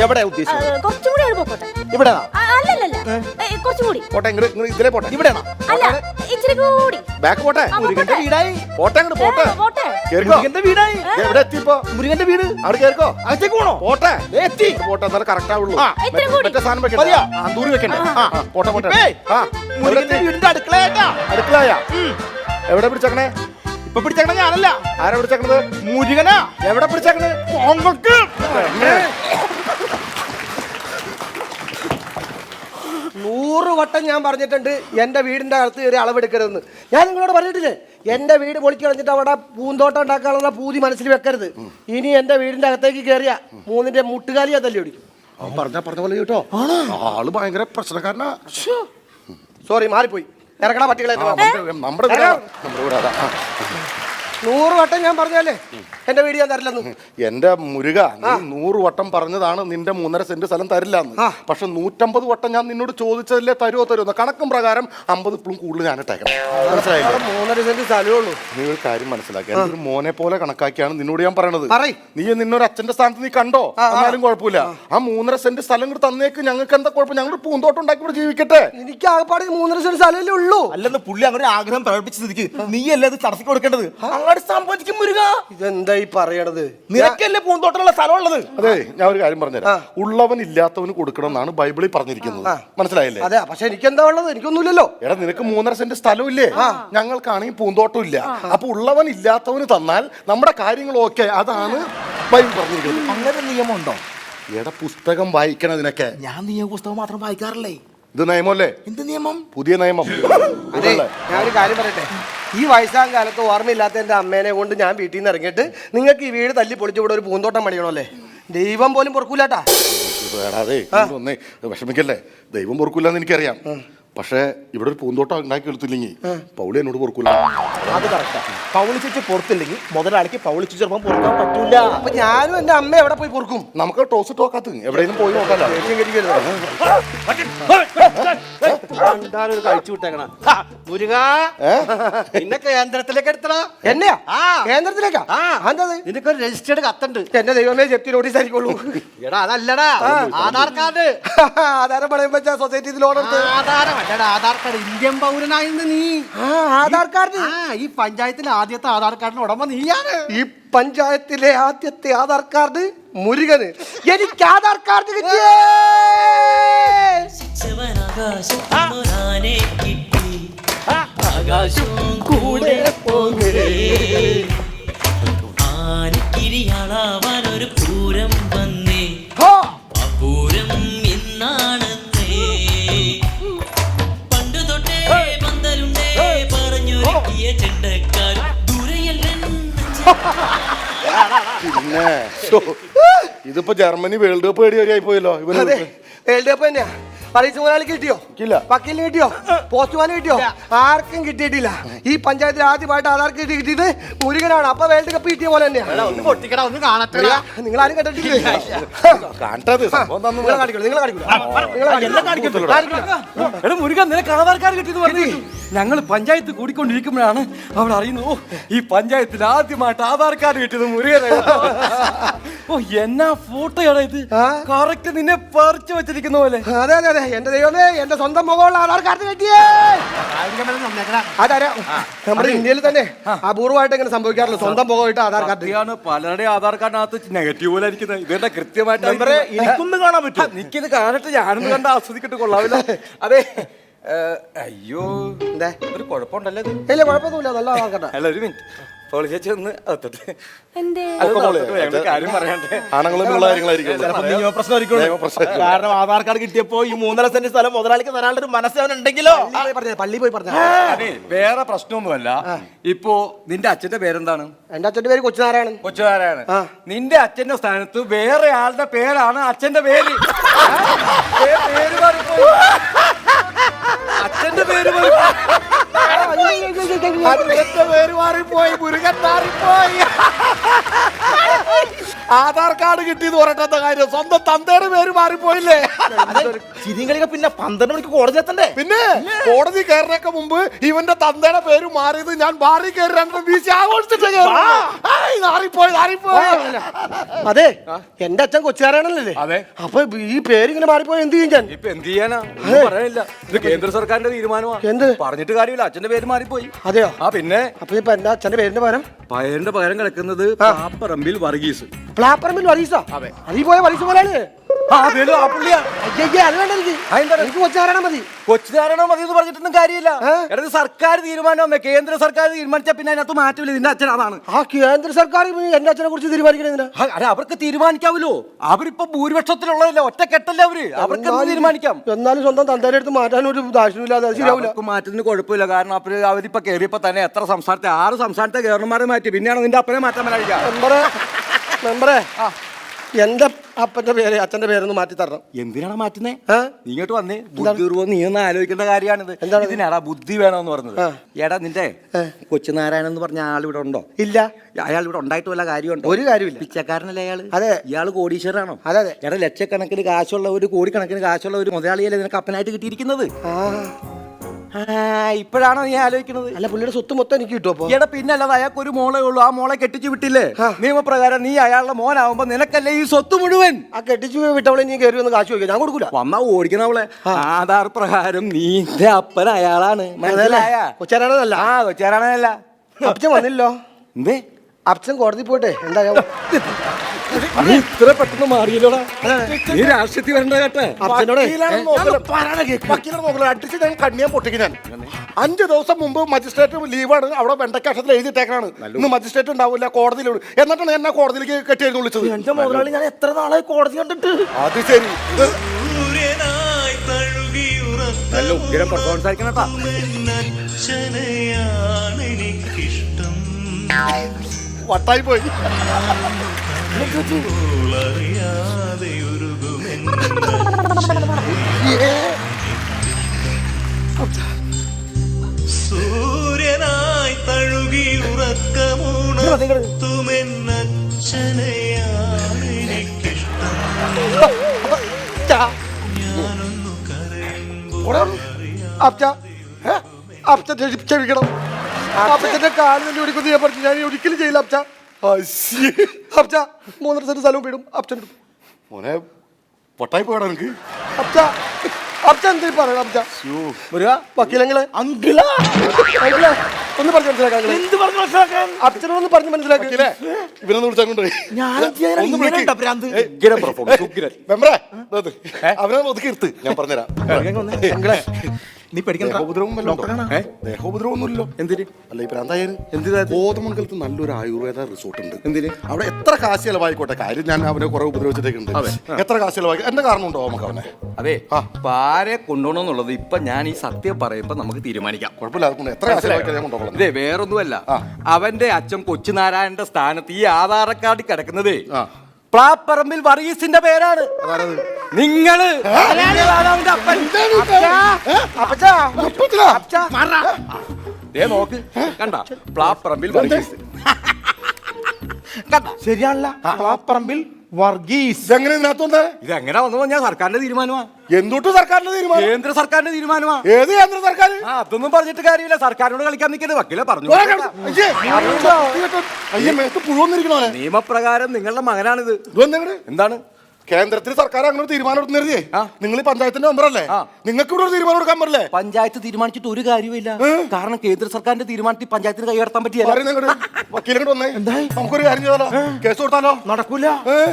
എവിടെ ഉദ്ദേശിച്ചത്? കുറച്ചും കൂടി അവിടെ പോട്ടെ. ഇവിടെ അല്ലല്ല, കുറച്ചും കൂടി പോട്ടെ. ഇതിലേ പോട്ടെ. ഇവിടെയാണോ? അല്ല, ഇച്ചിരി കൂടി ബാക്ക് പോട്ടെ. മുരുകന്റെ വീടായി. പോട്ടെ, അങ്ങോട്ട് പോട്ടെ. പോട്ടെ. മുരുകന്റെ വീടായി. എവിടെ എത്തിപ്പോ? മുരുകന്റെ വീട് അവിടെ കേൾക്കോ. അകത്തേക്ക് പോണോ? പോട്ടെ, എത്തി. പോട്ടെ. എന്നാലും കറക്റ്റ് ആവുള്ളൂ. ഇത്രയും കൂടി. മറ്റേ സാധനം വെക്കണ്ട. ആന്തൂറി വെക്കണ്ടേ? പോട്ടെ പോട്ടെ. മുരുകന്റെ വീടിന്റെ അടുക്കളയായിട്ടാ. അടുക്കളായ എവിടെ പിടിച്ചേക്കണേ? ഇപ്പൊ പിടിച്ചേക്കണ ഞാനല്ല. ആരാ പിടിച്ചേക്കണത്? മുരുകനാ. എവിടെ പിടിച്ചേക്കണേ? 100 വട്ടം ഞാൻ പറഞ്ഞിട്ടുണ്ട് എൻ്റെ വീടിൻ്റെ അകത്ത് ഒരു അളവെടുക്കരുതെന്ന്. ഞാൻ നിങ്ങളോട് പറഞ്ഞിട്ടില്ലേ, എൻ്റെ വീട് പൊളിച്ച് കളഞ്ഞിട്ട് അവിടെ പൂന്തോട്ടം ഉണ്ടാക്കാനുള്ള പൂതി മനസ്സിൽ വെക്കരുത്. ഇനി എൻ്റെ വീടിൻ്റെ അകത്തേക്ക് കയറിയ 3ന്റെ മുട്ടുകാലിയാ തല്ലി ഓടിക്കും. അവൻ പറഞ്ഞ പോലെ കേട്ടോ. ആള് ഭയങ്കര പ്രശ്നക്കാരനാ. സോറി, മാറിപ്പോയി. ഇറക്കണ പട്ടികളെ. നമ്മുടെ 100 വട്ടം ഞാൻ പറഞ്ഞല്ലേ എന്റെ വീട് ഞാൻ തരില്ലെന്ന്. എന്റെ മുരുക, നീ 100 വട്ടം പറഞ്ഞതാണ് നിന്റെ 3.5 സെന്റ് സ്ഥലം തരില്ലെന്ന്. പക്ഷെ 150 വട്ടം ഞാൻ നിന്നോട് ചോദിച്ചതല്ലേ തരുമോ. കണക്കും പ്രകാരം 50 ഇപ്പോഴും കൂടുതൽ ഞാൻ ഇട്ടേക്കണം. മനസ്സിലായില്ലേ? 3.5 സെന്റ് സ്ഥലമേ ഉള്ളൂ. നീ ഒരു കാര്യം മനസ്സിലാക്കി, ഒരു മോനെ പോലെ കണക്കാക്കിയാണ് നിന്നോട് ഞാൻ പറയണത്. നീ നിന്നൊരു അച്ഛന്റെ സ്ഥാനത്ത് നീ കണ്ടോ, എന്നാലും കുഴപ്പമില്ല. ആ 3.5 സെന്റ് സ്ഥലം കൂടെ തന്നേക്ക്. ഞങ്ങൾക്ക് എന്താ കുഴപ്പം? ഞങ്ങൾ പൂന്തോട്ടം ഉണ്ടാക്കി ഇവിടെ ജീവിക്കട്ടെ. എനിക്ക് ആകപ്പാട് 3.5 സെന്റ് സ്ഥലമല്ലേ ഉള്ളൂ. അല്ലെന്ന് പുള്ളി അങ്ങനെ ആഗ്രഹം പ്രകടിപ്പിച്ച സ്ഥിതിക്ക് നീ അല്ലേ അത് തടസ്സം കൊടുക്കേണ്ടത്? അങ്ങോട്ട് സംഭവിക്കും മുരുക. ഇതെന്താ ഈ പറയണത്? നിനക്കല്ലേ പൂന്തോട്ടമുള്ള സ്ഥലം ഉള്ളത്. അതെ, ഞാൻ ഒരു കാര്യം പറഞ്ഞുതരാം. ഉള്ളവൻ ഇല്ലാത്തവന് കൊടുക്കണം എന്നാണ് ബൈബിളിൽ പറഞ്ഞിരിക്കുന്നത്. മനസ്സിലായില്ലേ? അതെ, പക്ഷെ എനിക്കെന്താ ഉള്ളത്? എനിക്കൊന്നുമില്ലല്ലോ. എടാ, നിനക്ക് 3.5 സെന്റ് സ്ഥലം ഇല്ലേ? ഞങ്ങൾക്കാണെങ്കിൽ പൂന്തോട്ടം ഇല്ല. അപ്പൊ ഉള്ളവൻ ഇല്ലാത്തവന് തന്നാൽ നമ്മുടെ കാര്യങ്ങൾ ഓക്കെ. അതാണ് ബൈബിൾ പറഞ്ഞിരിക്കുന്നത്. അങ്ങനെ നിയമമുണ്ടോ? എടാ, പുസ്തകം വായിക്കണം ഇതിനൊക്കെ. ഞാൻ പുസ്തകം മാത്രം വായിക്കാറില്ലേ. ഇത് നിയമമല്ലേ? എന്ത് നിയമം? പുതിയ നിയമം. അതെ, ഞാൻ ഒരു കാര്യം പറയട്ടെ. ഈ വയസ്സാം കാലത്ത് ഓർമ്മയില്ലാത്ത എൻ്റെ അമ്മേനെ കൊണ്ട് ഞാൻ വീട്ടിൽ നിന്ന് ഇറങ്ങിയിട്ട് നിങ്ങൾക്ക് ഈ വീട് തല്ലി പൊളിച്ച് ഇവിടെ ഒരു പൂന്തോട്ടം പണിയണമല്ലേ? ദൈവം പോലും പൊറുക്കൂലാട്ടാ. വേടാതെ ഒന്നേ വിഷമിക്കല്ലേ. ദൈവം പൊറുക്കൂലെന്ന് എനിക്കറിയാം. പക്ഷേ ഇവിടെ ഒരു പൂന്തോട്ടം ഉണ്ടാക്കി എടുത്തില്ലെങ്കിൽ പൗളി എന്നോട് പൊറുക്കൂല. അത് കറക്റ്റാ. പൗളി ചേച്ചി പൊറുത്തില്ലെങ്കിൽ മുതലാളിക്ക് പൗളി ചേച്ചി ചിലപ്പോൾ പൊറുക്കാൻ പറ്റൂല. അപ്പൊ ഞാനും എൻ്റെ അമ്മ എവിടെ പോയി പൊറുക്കും? നമുക്ക് ടോസ് ടോക്കാത്ത് എവിടെയെങ്കിലും പോയി നോക്കാലോ. കഴിച്ചു വിട്ടേക്കണ മുരുക. നിന്നെ കേന്ദ്രത്തിലേക്ക് എടുത്തടാ. എന്നെയാ? കേന്ദ്രത്തിലേക്കാ? നിനക്കൊരു രജിസ്റ്റേർഡ് കത്തുണ്ട്. എന്റെ ദൈവമേ, ജപ്തി നോട്ടീസ് ആയിരിക്കുള്ളൂ. എടാ, അതല്ലടാ, ആധാർ കാർഡ്. ആധാരം പണയം വെച്ച സൊസൈറ്റിയിൽ ലോൺ എടുത്ത്. ആധാർ കാർഡ്. ഇന്ത്യൻ പൗരനായിരുന്നു നീ. ആധാർ കാർഡ്. ഈ പഞ്ചായത്തിലെ ആദ്യത്തെ ആധാർ കാർഡിന് ഉടമ നീയാണ്. ഈ പഞ്ചായത്തിലെ ആദ്യത്തെ ആധാർ കാർഡ് മുരുകന്. എനിക്ക് ആധാർ കാർഡ് കിട്ടിയേ. കൂടെ ആനക്കിരിയാളാവാനൊരു പൂരം വന്നേ. പൂരം ഇന്നാണ്. പണ്ടു തൊട്ടേ പന്തലുണ്ടേ പറഞ്ഞൊരുക്കിയ ചെണ്ടക്കാർ ദൂരയല്ലേ. പിന്നെ ഇതിപ്പോ ജർമ്മനി വേൾഡ് കപ്പ് പേടി വരെയായി പോയല്ലോ. വേൾഡ് കപ്പ് തന്നെയാ. പരീക്ഷ മുതലാളി കിട്ടിയോ? വക്കീലിന് കിട്ടിയോ? പോസ്റ്റ്മാന് കിട്ടിയോ? ആർക്കും കിട്ടിയിട്ടില്ല. ഈ പഞ്ചായത്തിൽ ആദ്യമായിട്ട് ആധാർ കിട്ടിയത് മുരുകനാണ്. അപ്പൊ വേൾഡ് കപ്പ് കിട്ടിയ പോലെ തന്നെയാണ്. നിങ്ങൾ ആരും കണ്ടിട്ടില്ലേ? മുരുകൻ നിനക്ക് ആധാർ കാർഡ് കിട്ടിയെന്ന് പറഞ്ഞു. ഞങ്ങൾ പഞ്ചായത്ത് കൂടിക്കൊണ്ടിരിക്കുമ്പോഴാണ് അവൾ അറിയുന്നു, ഓ ഈ പഞ്ചായത്തിൽ ആദ്യമായിട്ട് ആധാർ കാർഡ് കിട്ടിയത് മുരുകനെ. ഓ എന്നാ ഫോട്ടോയാണ് ഇത്, കറക്റ്റ് നിന്നെ പറിച്ചു വെച്ചിരിക്കുന്ന പോലെ. അതെ അതെ അതെ, എന്റെ ദൈവമേ, എന്റെ സ്വന്തം മുഖമുള്ള ആധാർ കാർഡ് കിട്ടിയേ. അതാരാ നമ്മുടെ ഇന്ത്യയിൽ തന്നെ അപൂർവമായിട്ട് ഇങ്ങനെ സംഭവിക്കാറില്ല, സ്വന്തം മുഖമായിട്ട് ആധാർ കാർഡ്. പലരുടെ ആധാർ കാർഡിനകത്ത് നെഗറ്റീവ് പോലെ ഇരിക്കുന്നത്, ഇവരുടെ കൃത്യമായിട്ട് എനിക്കൊന്നും കാണാൻ പറ്റും. എനിക്കിത് കാണട്ടെ, ഞാനൊന്ന് കണ്ട് ആസ്വദിക്കിട്ട് കൊള്ളാവില്ല. അതെ, അയ്യോ എന്താ ഒരു കുഴപ്പമുണ്ടല്ലോ ഇത്? ഇല്ല കുഴപ്പമൊന്നുമില്ല, നല്ല ആധാർ കാർഡാ. അല്ല ഒരു മിനിറ്റ്, പോളി ചേച്ചി ഒന്ന് അകത്തോട്ട്. കാര്യം പറയണ്ടേ, കാരണം ആധാർ കാർഡ് കിട്ടിയപ്പോ ഈ 3.5 സെന്റ് സ്ഥലം മുതലാളിക്ക് തരാനുള്ള ഒരു മനസ്സവനുണ്ടെങ്കിലോ. പള്ളി പോയി പറഞ്ഞ വേറെ പ്രശ്നമൊന്നുമല്ല. ഇപ്പോ നിന്റെ അച്ഛന്റെ പേരെന്താണ്? എന്റെ അച്ഛന്റെ പേര് കൊച്ചുനാരായണൻ. കൊച്ചുനാരായണൻ. നിന്റെ അച്ഛന്റെ സ്ഥാനത്ത് വേറെ ആളുടെ പേരാണ് അച്ഛന്റെ പേര്. പേര് മാറിപ്പോയി, അച്ഛന്റെ പേര് പേര് മാറിപ്പോയി, മുരുകൻ മാറിപ്പോയി. ആധാർ കാർഡ് കിട്ടിയെന്ന് പറയട്ടെ കാര്യം, സ്വന്തം തന്തയുടെ പേര് മാറിപ്പോയില്ലേ? ചിരികളിക പിന്നെ 12 മണിക്ക് കോടതി എത്തണ്ടേ? പിന്നെ കോടതി കയറിനൊക്കെ മുമ്പ് ഇവന്റെ തന്തയുടെ പേര് മാറിയത് ഞാൻ ബാറി കയറി 2 വീശി ആഘോഷിച്ചിട്ട് മാറിപ്പോയി. അതെ, എന്റെ അച്ഛൻ കൊച്ചുകാരാണല്ലേ? അതെ. അപ്പൊ ഈ പേരിങ്ങനെ മാറിപ്പോയി എന്ത് ചെയ്യും ഞാൻ? ഇപ്പൊ എന്ത് ചെയ്യാനാ പറയാനില്ല, ഇത് കേന്ദ്ര സർക്കാരിന്റെ തീരുമാനമാണ്. എന്ത് പറഞ്ഞിട്ട് കാര്യമില്ല, അച്ഛന്റെ പേര് മാറിപ്പോയി. അതെയോ? ആ പിന്നെ അപ്പൊ ഇപ്പൊ എന്റെ അച്ഛന്റെ പേരിന്റെ പകരം പയറിന്റെ പകരം കിടക്കുന്നത് പ്ലാപ്പറമ്പിൽ വർഗീസ്. പ്ലാപ്പറമ്പിൽ വർഗീസാ? അതീ പോയ വർഗീസ് പോലെയാണ്. എനിക്ക് കൊച്ചുകാരാണ മതി. കൊച്ചുകാരണം മതി എന്ന് പറഞ്ഞിട്ടൊന്നും കാര്യമില്ല. എടത് സർക്കാർ തീരുമാനം, കേന്ദ്ര സർക്കാർ തീരുമാനിച്ചാ പിന്നെ അതിനകത്ത് മാറ്റമില്ല. നിന്റെ അച്ഛൻ അതാണ്. ആ കേന്ദ്ര സർക്കാർ എന്റെ അച്ഛനെ കുറിച്ച് തീരുമാനിക്കണ? അല്ല, അവർക്ക് തീരുമാനിക്കാമല്ലോ. അവരിപ്പോ ഭൂരിപക്ഷത്തിലുള്ളതല്ല, ഒറ്റക്കെട്ടല്ലേ അവർക്ക് തീരുമാനിക്കാം. എന്നാലും സ്വന്തം തന്തേടെ അടുത്ത് മാറ്റാൻ ഒരു ദാക്ഷിണ്യമില്ലാതെ ശരിയാവില്ല. മാറ്റത്തിന് കുഴപ്പമില്ല, കാരണം അവരിപ്പോ കയറിയപ്പോ തന്നെ എത്ര സംസ്ഥാനത്തെ 6 സംസ്ഥാനത്തെ ഗവർണർമാരെ മാറ്റി, പിന്നെയാണ് നിന്റെ അപ്പനെ മാറ്റാൻ പറ്റില്ല. മെമ്പറേ, എന്റെ അപ്പന്റെ പേര് അച്ഛന്റെ പേരൊന്ന് മാറ്റി തരണം. എന്തിനാണ് മാറ്റുന്നേ? നീ ഇങ്ങോട്ട് വന്നേ, ബുദ്ധിപൂർവ്വം നീ ഒന്ന് ആലോചിക്കേണ്ട കാര്യമാണിത്. ഇതിനാടാ ബുദ്ധി വേണമെന്ന് പറഞ്ഞത്. എടാ നിന്റെ കൊച്ചുനാരായണൻ എന്ന് പറഞ്ഞ ആൾ ഇവിടെ ഉണ്ടോ? ഇല്ല. അയാൾ ഇവിടെ ഉണ്ടായിട്ട് വല്ല കാര്യമുണ്ടോ? ഒരു കാര്യമില്ല. പിച്ചക്കാരനല്ലേ അയാള്? അതെ. ഇയാള് കോടീശ്വരാണോ? അതെ അതെ. എടാ ലക്ഷക്കണക്കിന് കാശുള്ള ഒരു കോടിക്കണക്കിന് കാശുള്ള ഒരു മുതലാളിയല്ലേ നിനക്ക് അപ്പനായിട്ട് കിട്ടിയിരിക്കുന്നത്. ഇപ്പോഴാണോ നീ ആലോചിക്കുന്നത്? അല്ല, പുള്ളിയുടെ സ്വത്ത് മൊത്തം എനിക്ക് കിട്ടുമോ? എടാ പിന്നെ അല്ലാതെ അയാൾക്ക് ഒരു മോളേ ഉള്ളൂ, ആ മോളെ കെട്ടിച്ചു വിട്ടില്ലേ? നിയമപ്രകാരം നീ അയാളുടെ മോനാവുമ്പോ നിനക്കല്ലേ ഈ സ്വത്ത് മുഴുവൻ. ആ കെട്ടിച്ചു വിട്ടവളെ നീ കയറി ഒന്ന് കാശ് ചോദിക്കാം, ഞാൻ കൊടുക്കൂല. വന്നാ ഓടിക്കണവളെ. ആധാർ പ്രകാരം നീന്റെ അപ്പൻ അയാളാണ്, മനസ്സിലായ? കൊച്ചാരാണല്ല. ആ കൊച്ചാരാണല്ല. അച്ഛൻ വന്നില്ലോ. എന്തേ? അച്ഛൻ കോടതി പോട്ടെ, എന്തായാലും നീ ഇത്ര പെട്ടെന്ന് മാറിയല്ലോടാ. നീ രാഷ്ട്രീയത്തിൽ വരണ്ട കേട്ടെ. അടിച്ച് ഞാൻ കണ്ണിയാൻ പൊട്ടിക്ക്. ഞാൻ 5 ദിവസം മുമ്പ് മജിസ്ട്രേറ്റ് ലീവാണ്, അവിടെ വെണ്ടക്കാഷത്തിൽ എഴുതിട്ടേക്കാണ്. ഇന്ന് മജിസ്ട്രേറ്റ് ഉണ്ടാവില്ല, കോടതിയിലുണ്ട്. എന്നിട്ടാണ് എന്നെ കോടതിയിലേക്ക് കെട്ടിയെഴുതി വിളിച്ചത്. എന്റെ മുതലാളി, ഞാൻ എത്ര നാളായി കോടതി കണ്ടിട്ട്. അത് ശരി, നല്ല ഉഗ്രം പെർഫോമൻസ് ആയിരിക്കണം കേട്ടാ. വട്ടായി പോയി. സൂര്യനായി തഴുകി ഉറക്കമുണർത്തുമെന്നച്ഛനെയാണ് എനിക്കിഷ്ടം. ഞാനൊന്നു കരയുമ്പോൾ ക്ഷമിക്കണം. അപ്പച്ചന്റെ കാല് തന്നെ ഓടിക്കുന്നു ഞാൻ പറഞ്ഞു. ഞാൻ ഒരിക്കലും ചെയ്യില്ല അച്ഛ. 3.5 സെന്റ് സ്ഥലവും വീടും അച്ഛൻ. മോനെ പൊട്ടായി പോയടാ എനിക്ക്. അച്ഛൻ എന്തീ പറയണം അച്ഛ? വക്കീലങ്ങള് ഒന്ന് പറഞ്ഞു മനസ്സിലാക്കാൻ. അച്ഛനൊന്ന് പറഞ്ഞു മനസ്സിലാക്കി. ഇവനൊന്ന് വിളിച്ചാൽ കൊണ്ട് അവനെ ഒതുക്കി എടുത്ത് ഞാൻ പറഞ്ഞുതരാം. നീ പഠിക്കണം. ദേഹോപദ്രവൊന്നുമില്ലല്ലോ. എന്തിന്? അല്ല ഈ പ്രാന്തായാലും എന്തിനാ? കോതമംഗലത്ത് നല്ലൊരു ആയുർവേദ റിസോർട്ട് ഉണ്ട്. എന്തിന്? അവിടെ എത്ര കാശ് ചെലവായിക്കോട്ടെ, കാര്യം ഞാൻ അവനെ കുറെ ഉപദ്രവിച്ചിട്ടേക്കുണ്ട്. എത്ര കാശ് ചെലവായി എന്റെ കാരണം ഉണ്ടോ നമുക്ക് അവനെ? അതെ, ആരെ കൊണ്ടുപോകണമെന്നുള്ളത് ഇപ്പൊ ഞാൻ ഈ സത്യം പറയുമ്പോ നമുക്ക് തീരുമാനിക്കാം. കുഴപ്പമില്ല, എത്ര കാശ് ചെലവാക്കി ഞാൻ കൊണ്ടുപോകണം. ഇതേ വേറൊന്നുമല്ല, അവന്റെ അച്ഛൻ കൊച്ചുനാരായണന്റെ സ്ഥാനത്ത് ഈ ആധാർ കാർഡിൽ കിടക്കുന്നതേ പ്ലാപ്പറമ്പിൽ വർഗീസിന്റെ പേരാണ്. നിങ്ങള് നോക്ക്, കണ്ട പ്ലാപ്പറമ്പിൽ വർഗീസ്. ശരിയാണല്ല, പ്ലാപ്പറമ്പിൽ വർഗീസ്. ഇതെങ്ങനെ ഇതിനകത്തുണ്ട്? ഇതെങ്ങനെ വന്നു ഞാൻ സർക്കാരിന്റെ തീരുമാനമാണ്. എന്തുട്ട് സർക്കാരിന്റെ തീരുമാനം? കേന്ദ്ര സർക്കാരിന്റെ തീരുമാനമാണ്. ഏത് കേന്ദ്ര സർക്കാർ? അതൊന്നും പറഞ്ഞിട്ട് കാര്യമില്ല. സർക്കാരിനോട് കളിക്കാൻ നിൽക്കുന്നത് വക്കീലെ പറഞ്ഞു. പുഴുവന്നിരിക്കണോ? നിയമപ്രകാരം നിങ്ങളുടെ മകനാണിത്. എന്താണ് കേന്ദ്രത്തിൽ സർക്കാർ അങ്ങനെ തീരുമാനം എടുക്കുന്നേ? നിങ്ങൾ ഈ പഞ്ചായത്തിന്റെ മെമ്പറല്ലേ? നിങ്ങൾക്ക് ഇവിടെ ഒരു തീരുമാനം എടുക്കാൻ പറ്റില്ലേ? പഞ്ചായത്ത് തീരുമാനിച്ചിട്ട് ഒരു കാര്യമില്ല. കാരണം കേന്ദ്ര സർക്കാരിന്റെ തീരുമാനത്തിൽ പഞ്ചായത്തിന് കൈകടത്താൻ പറ്റില്ല. വക്കീലിങ്ങോട്ട് വന്നേ, നമുക്കൊരു കാര്യം ചെയ്താലോ? കേസ് കൊടുത്താലോ? നടക്കൂല.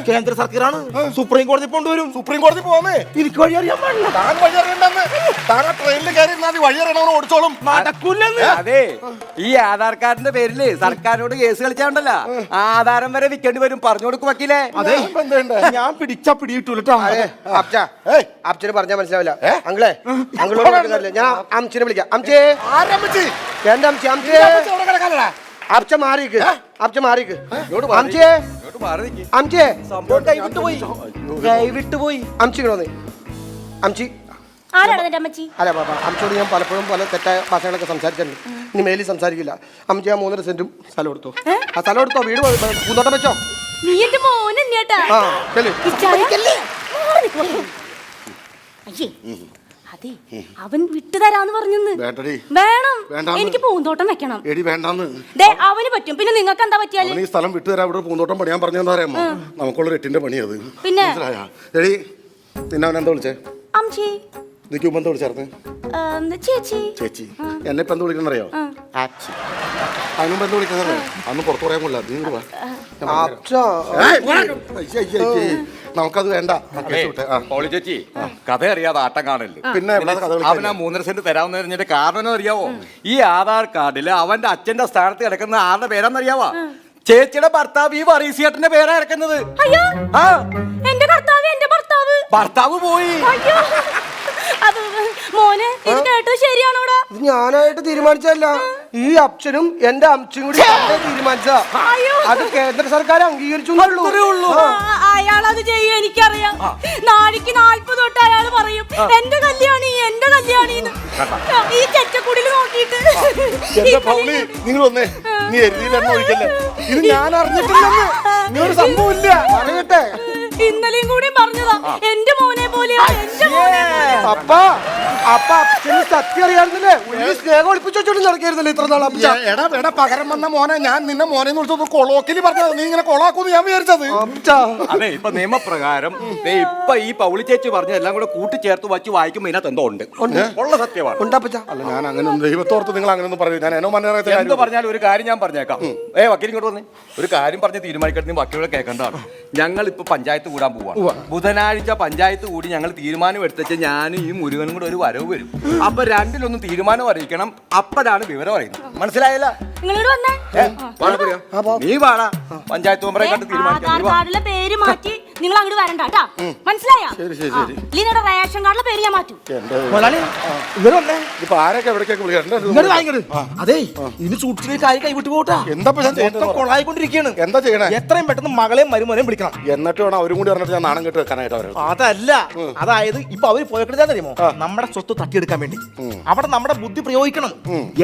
കേന്ദ്ര സർക്കാരാണ്. സുപ്രീം കോടതി കൊണ്ടുവരും. സുപ്രീം കോടതി പോവാന്നേ. എനിക്ക് വഴി അറിയാൻ പാടില്ല. താൻ വഴി അറിയണ്ടെന്ന്. താൻ ട്രെയിനിൽ കയറി വഴി അറിയണവനെ ഓടിച്ചോളും. നടക്കൂലെന്ന്. അതെ, ഈ ആധാർ കാർഡിന്റെ പേരില് സർക്കാരിനോട് കേസ് കളിച്ചാണ്ടല്ല, ആധാരം വരെ വിൽക്കേണ്ടി വരും. പറഞ്ഞു കൊടുക്കും വക്കീലെ. അതെ, ഞാൻ പിടിച്ചാ പിടിയിട്ടുള്ളൂ. അച്ഛന് പറഞ്ഞാൽ മനസ്സിലാവില്ല. അങ്ങളെ അങ്ങളോട് ഞാൻ അമ്മച്ചിനെ വിളിക്കാം. അമ്മച്ചേ, എന്റെ അമ്മച്ചി, അമ്മച്ചേ അച്ഛ മാറിക്ക്, അച്ഛ മാറിക്ക്. അമ്മച്ചേ, അമ്മച്ചേ സംഭവം കൈവിട്ടുപോയി, കൈവിട്ടുപോയി. അമ്മച്ചിക്കണോന്നേ. അമ്മച്ചി അല്ല ബാബാ, അമ്മച്ചോട് ഞാൻ പലപ്പോഴും പല തെറ്റായ ഭാഷകളൊക്കെ സംസാരിച്ചിട്ടുണ്ട്. ഇനി മേലിൽ സംസാരിക്കില്ല. അമ്മച്ചി ആ 3.5 സെന്റും സ്ഥലം എടുത്തോ. ആ സ്ഥലം എടുത്തോ, വീട് പൂന്തോട്ടം വെച്ചോ. അതെ, അവൻ വിട്ടുതരാന്ന് പറഞ്ഞു. വേണം, എനിക്ക് പൂന്തോട്ടം വെക്കണം. അവന് പറ്റും, പിന്നെ നിങ്ങൾക്ക് എന്താ പറ്റിയാല്? ഈ സ്ഥലം വിട്ടുതരാം, ഇവിടെ പൂന്തോട്ടം പണിയാൻ പറഞ്ഞെന്താ അറിയാമോ? നമുക്കുള്ള 8ന്റെ പണിയത്. പിന്നെ പിന്നെ അവൻ എന്താ വിളിച്ചേ? അമ്മച്ചി. ഇതിക്ക് മുമ്പ് എന്താ വിളിച്ചായിരുന്നു? ചേച്ചി. ചേച്ചി. എന്നെ ഇപ്പൊ എന്താ വിളിക്കുന്നറിയോ? ആച്ചി. അതിനുമ്പ് എന്താ വിളിക്കുന്നറിയോ? അന്ന് പുറത്തു പറയാൻ കൊള്ളാം. നമുക്കത് വേണ്ട. ചേച്ചി കഥ അറിയാതെ ആട്ടം കാണല്. പിന്നെ അവൻ ആ 3.5 സെന്റ് തരാമെന്ന് പറഞ്ഞിട്ട് കാരണം അറിയാവോ? ഈ ആധാർ കാർഡില് അവന്റെ അച്ഛന്റെ സ്ഥാനത്ത് കിടക്കുന്ന ആളുടെ പേരാന്നറിയാവോ? ചേച്ചിയുടെ ഭർത്താവ് ഈ വറീസിയേട്ടന്റെ പേരാ കിടക്കുന്നത്. ഭർത്താവ് പോയി. മോനെ, ഇത് കേട്ടോ ശരിയാണോടാ? ഇത് ഞാനായിട്ട് തീരുമാനിച്ചതല്ല. ഈ അച്ഛനും എന്റെ അമ്മച്ചും കൂടി തീരുമാനിച്ചാ. അത് കേന്ദ്ര സർക്കാർ അംഗീകരിച്ചു. അയാളത് ചെയ്യും, എനിക്കറിയാം. നാഴിക്ക് 40 തൊട്ട് അയാൾ പറയും എന്റെ കല്യാണി, എന്റെ കല്യാണി. ഈ ചെറ്റക്കുടിൽ നോക്കിയിട്ട് നിങ്ങൾ വന്നേ. നീ എഴുതിയില്ലെന്ന് ഒഴിക്കല്ലേ? ഇത് ഞാൻ അറിഞ്ഞിട്ടില്ലെന്ന്. ഇങ്ങനൊരു സംഭവമില്ല. അറിയട്ടെ, ഇന്നലെയും കൂടി പറഞ്ഞതാ എന്റെ മോനെ പോലെയാ, എന്റെ മോനെ. സത്യം അറിയാറുന്നില്ലേ? സ്നേഹം ഒളിപ്പിച്ചോണ്ട് നടക്കരുതല്ലേ ഇത്ര നാൾ? എടാ പകരം വന്ന മോനെ, ഞാൻ നിന്നെ മോനെ വിളിച്ചത് കൊളോക്കിൽ പറഞ്ഞത്. നീ ഇങ്ങനെ കൊളാക്കൂന്ന് ഞാൻ വിചാരിച്ചത്. അതെ, ഇപ്പൊ നിയമപ്രകാരം ഇപ്പൊ ഈ പൗളി ചേച്ചി പറഞ്ഞ എല്ലാം കൂടെ കൂട്ടിച്ചേർത്ത് വച്ച് വായിക്കുമ്പോ ഇതിനകത്ത് എന്തോ ഉണ്ട്. ഉള്ള സത്യമാണ്. അല്ല, ഞാൻ അങ്ങനെ ദൈവത്തോർത്ത് നിങ്ങൾ അങ്ങനെ ഒന്നും പറയൂ. ഞാൻ എന്ത് പറഞ്ഞാലും ഒരു കാര്യം ഞാൻ പറഞ്ഞേക്കാം. വക്കീൽ ഇങ്ങോട്ട് വന്നേ. ഒരു കാര്യം പറഞ്ഞ് തീരുമാനിക്കട്ടെ, വക്കീലുകളെ കേൾക്കേണ്ടതാണ്. ഞങ്ങൾ ഇപ്പൊ പഞ്ചായത്ത് കൂടാൻ പോവാ. ബുധനാഴ്ച പഞ്ചായത്ത് കൂടി ഞങ്ങൾ തീരുമാനം എടുത്തിട്ട് ഞാനും ഈ മുരുകനും കൂടെ ഒരു വരവ് വരും. അപ്പൊ രണ്ടിലൊന്നും തീരുമാനം അറിയിക്കണം. അപ്പോഴാണ് വിവരം അറിയുന്നത്. മനസ്സിലായല്ല? നീ വാടാ, പഞ്ചായത്ത് മെമ്പറെ കണ്ട് തീരുമാനിക്കാം. പേര് മാറ്റി നിങ്ങൾ അങ്ങോട്ട് വരണ്ട. മനസ്സിലായോ? ലീനയുടെ റേഷൻ കാർഡിലെ പേര് ഞാൻ മാറ്റും. അതെ, ഇനി സൂക്ഷിച്ച കാര്യം കൈവിട്ടു പോട്ടാ. കൊളായിക്കൊണ്ടിരിക്കുകയാണ്. എന്താ ചെയ്യണേ? എത്രയും പെട്ടെന്ന് മകളെയും മരുമോനെയും വിളിക്കണം. എന്നിട്ട് വേണം അവരും കൂടി പറഞ്ഞിട്ട് ഞാൻ നാണം കെട്ട് വെക്കാനായിട്ട് അവർ. അതല്ല, അതായത് ഇപ്പൊ അവര് പോയറിയുമോ? നമ്മുടെ സ്വത്ത് തട്ടിയെടുക്കാൻ വേണ്ടി അവിടെ നമ്മുടെ ബുദ്ധി പ്രയോഗിക്കണം.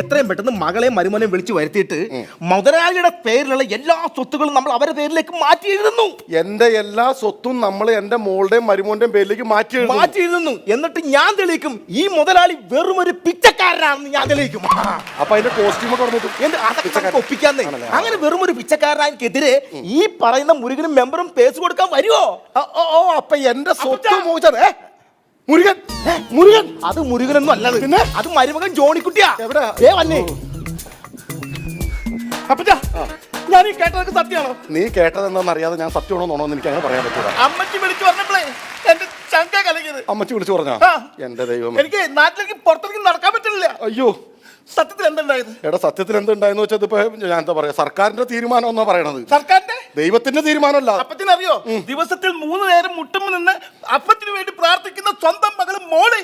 എത്രയും പെട്ടെന്ന് മകളെയും മരുമോനെയും വിളിച്ചു വരുത്തിയിട്ട് മുതലാളിയുടെ പേരിലുള്ള എല്ലാ സ്വത്തുകളും നമ്മൾ അവരുടെ പേരിലേക്ക് മാറ്റി എഴുതുന്നു. എന്റെ എല്ലാ സ്വത്തും നമ്മൾ എന്റെ മോളുടെയും മരുമോന്റെയും പേരിലേക്ക് മാറ്റി എഴുതുന്നു. എന്നിട്ട് ഞാൻ തെളിയിക്കും ഈ മുതലാളി വെറും ഒരു പിച്ചക്കാരനാണെന്ന് ഞാൻ തെളിയിക്കും. അപ്പൊ അതിന്റെ കോസ്റ്റ്യൂം ഒപ്പിക്കാന്നേ. അങ്ങനെ വെറും ഒരു പിച്ചക്കാരനെതിരെ ഈ പറയുന്ന മുരുകനും മെമ്പറും കേസ് കൊടുക്കാൻ വരുമോ? അപ്പൊ എന്റെ സ്വത്ത് മുരുകൻ മുരുകൻ അത് മുരുകനൊന്നും അല്ലത്. അത് മരുമകൻ ജോണിക്കുട്ടിയാ. എവിടെ വന്നേ? അപ്പച്ചാ, ഞാൻ ഈ കേട്ടതൊക്കെ സത്യമാണോ? നീ കേട്ടത് എന്താണെന്ന് അറിയാതെ ഞാൻ സത്യമാണോ നോണോ എനിക്ക് അങ്ങനെ പറയാൻ പറ്റൂല. അമ്മച്ചി വിളിച്ചു പറഞ്ഞപ്പോഴേ എന്റെ ചങ്ക കലങ്ങിയത്. അമ്മച്ചി വിളിച്ചു പറഞ്ഞോ? എന്റെ ദൈവം, എനിക്ക് നാട്ടിലേക്ക് പുറത്തേക്ക് നടക്കാൻ പറ്റില്ല. അയ്യോ, സത്യത്തിൽ എന്തുണ്ടായത്? എടാ, സത്യത്തിൽ എന്തുണ്ടായെന്ന് വെച്ചാൽ ഇപ്പൊ ഞാൻ എന്താ പറയാ, സർക്കാരിന്റെ തീരുമാനം എന്നാ പറയണത്. സർക്കാരിന്റെ ദൈവത്തിന്റെ തീരുമാനമല്ല. അപ്പത്തിനറിയോ, ദിവസത്തിൽ 3 നേരം മുട്ടുമ്പോ നിന്ന് അപ്പത്തിന് വേണ്ടി പ്രാർത്ഥിക്കുന്ന സ്വന്തം മകള് മോളെ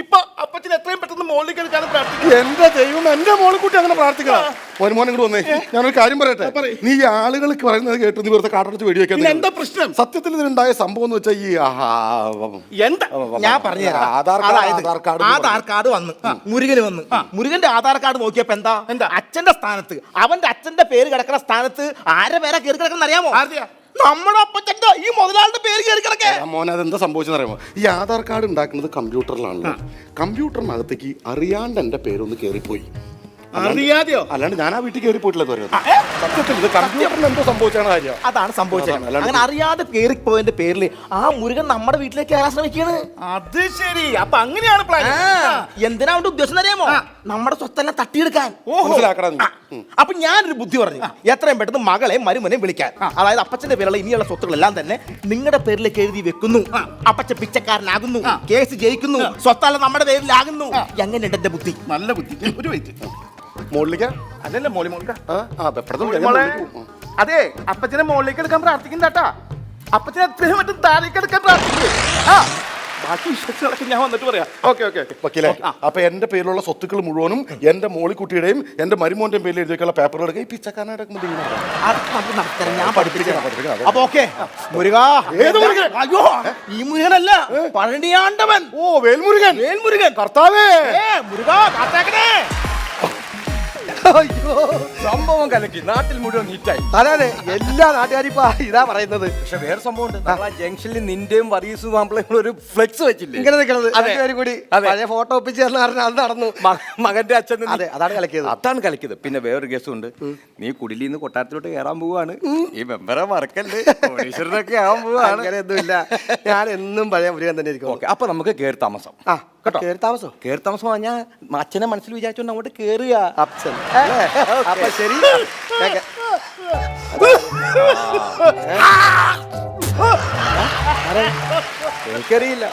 ഇപ്പൊ അപ്പത്തിന് എത്രയും പെട്ടെന്ന് മോളിലേക്ക് എടുക്കാനും പ്രാർത്ഥിക്കുന്നത്. എന്റെ ദൈവം, എന്റെ മോളെ കുട്ടി അങ്ങനെ പ്രാർത്ഥിക്കണം. ഒരു മോനെ കൂടെ വന്നേ, ഞാനൊരു കാര്യം പറയട്ടെ. നീ ഈ ആളുകൾക്ക് പറയുന്നത് കേട്ട് നീ വെറുതെ കാട്ടടിച്ച് വെടിവെക്കാൻ എന്താ പ്രശ്നം? സത്യത്തിൽ ഇതിനുണ്ടായ സംഭവം എന്ന് വെച്ചാൽ ഈ എന്താ ഞാൻ പറഞ്ഞു ആധാർ കാർഡ് വന്ന് മുരുകന് വന്ന് മുരുകന്റെ ആധാർ കാർഡ് നോക്കിയപ്പോ എന്താ അച്ഛന്റെ സ്ഥാനത്ത് അവന്റെ അച്ഛന്റെ പേര് കിടക്കുന്ന സ്ഥാനത്ത് ആരെ പേരാ കയറി കിടക്കുന്ന അറിയാമോ? നമ്മുടെ അപ്പച്ചന്റെ ഈ മുതലാളിയുടെ പേര് കയറി കിടക്കേ. മോനെ അതെന്താ സംഭവിച്ചെന്ന് അറിയാമോ? ഈ ആധാർ കാർഡ് ഉണ്ടാക്കുന്നത് കമ്പ്യൂട്ടറിലാണല്ലോ. കമ്പ്യൂട്ടറിനകത്തേക്ക് അറിയാണ്ട് എന്റെ പേരൊന്ന് കയറിപ്പോയി. അറിയാതെയോ? അല്ലാണ്ട് ഞാൻ ആ വീട്ടിൽ കയറി പോയിട്ടില്ല. സത്യത്തിൽ ഇത് കമ്പ്യൂട്ടറിന് എന്തോ സംഭവിച്ചാണ് കാര്യം. അതാണ് സംഭവിച്ചത്. അങ്ങനെ അറിയാതെ കയറിപ്പോയതിന്റെ പേരിൽ ആ മുരുകൻ നമ്മുടെ വീട്ടിലേക്ക് കയറാൻ ശ്രമിക്കാണ്. അത് ശരി. അപ്പൊ അങ്ങനെയാണ് പ്ലാൻ. എന്തിനാ അവന്റെ ഉദ്ദേശം അറിയാമോ? നമ്മുടെ സ്വത്തെല്ലാം തട്ടിയെടുക്കാൻ. അപ്പൊ ഞാനൊരു ബുദ്ധി പറഞ്ഞു, എത്രയും പെട്ടെന്ന് മകളെ മരുമനെ വിളിക്കാൻ. അതായത് അപ്പച്ചന്റെ പേരുള്ള ഇനിയുള്ള സ്വത്തുക്കളെല്ലാം തന്നെ നിങ്ങളുടെ പേരിലേക്ക് എഴുതി വെക്കുന്നു. അപ്പച്ചൻ പിച്ചക്കാരനാകുന്നു, കേസ് ജയിക്കുന്നു, സ്വത്തെല്ലാം നമ്മുടെ പേരിലാകുന്നു. എങ്ങനെയുണ്ട് എന്റെ ബുദ്ധി? നല്ല ബുദ്ധി. ഒരു വൈറ്റ് മോളിലേക്കാ? അതല്ല മോളി മോളിക്ക. അതെ, അപ്പച്ചനെ മുകളിലേക്ക് എടുക്കാൻ പ്രാർത്ഥിക്കണ്ടാ. അപ്പച്ചനെ എത്രയും മറ്റും താഴേക്ക് എടുക്കാൻ പ്രാർത്ഥിക്കും. ബാക്കി വിശ്വസികളൊക്കെ ഞാൻ വന്നിട്ട് പറയാം. ഓക്കെ ഓക്കെ വക്കീലേ, അപ്പൊ എന്റെ പേരിലുള്ള സ്വത്തുക്കൾ മുഴുവനും എന്റെ മോളിക്കുട്ടിയുടെയും എന്റെ മരുമോന്റെയും പേരിൽ എഴുതിയൊക്കെയുള്ള പേപ്പറുകൾ എടുക്കുക. ഈ പിച്ചക്കാരനായിട്ട് ഞാൻ പഠിപ്പിക്കാം. അപ്പൊ ഓക്കെ മുരുകാ. അയ്യോ, ഈ മുരുകനല്ല, പഴനിയാണ്ടവൻ. ഓ, വേൽമുരുകൻ. വേൽമുരുകൻ കർത്താവേ. മുരുകാ കാത്തേക്കണേ. സംഭവം കലക്കി, നാട്ടിൽ മുഴുവൻ ഹിറ്റായി. അതെ, എല്ലാ നാട്ടുകാരും ഇപ്പൊ ഇതാ പറയുന്നത്. പക്ഷെ വേറെ സംഭവം ഉണ്ട്. ജംഗ്ഷനിൽ നിന്റെയും വർഗീസും മാപ്പിളയും ഒരു ഫ്ലെക്സ് വെച്ചില്ലേ, ഇങ്ങനെ നിൽക്കുന്നത്. നാട്ടുകാരും കൂടി പഴയ ഫോട്ടോ ഒപ്പിച്ച് തന്ന കാരണം അത് നടന്നു. മകന്റെ അച്ഛൻ. അതെ, അതാണ് കലക്കിയത്. അതാണ് കലക്കിയത്. പിന്നെ വേറൊരു കേസും ഉണ്ട്. നീ കുടിലിൽ നിന്ന് കൊട്ടാരത്തിലോട്ട് കയറാൻ പോവാണ്. ഈ മെമ്പറെ മറക്കല്ലേ, കോടീശ്വരനൊക്കെ ആവാൻ പോവാണ്. അങ്ങനെയൊന്നുമില്ല, ഞാൻ എന്നും പഴയ മുരുകൻ തന്നെ ഇരിക്കും. ഓക്കെ, അപ്പൊ നമുക്ക് കയറി താമസം. കേട്ടോ, കയറി താമസം പറഞ്ഞാൽ അച്ഛനെ മനസ്സിൽ വിചാരിച്ചോണ്ട് അങ്ങോട്ട് കേറുക. അച്ഛൻ അപ്പൊ ശരി. എനിക്കറിയില്ല.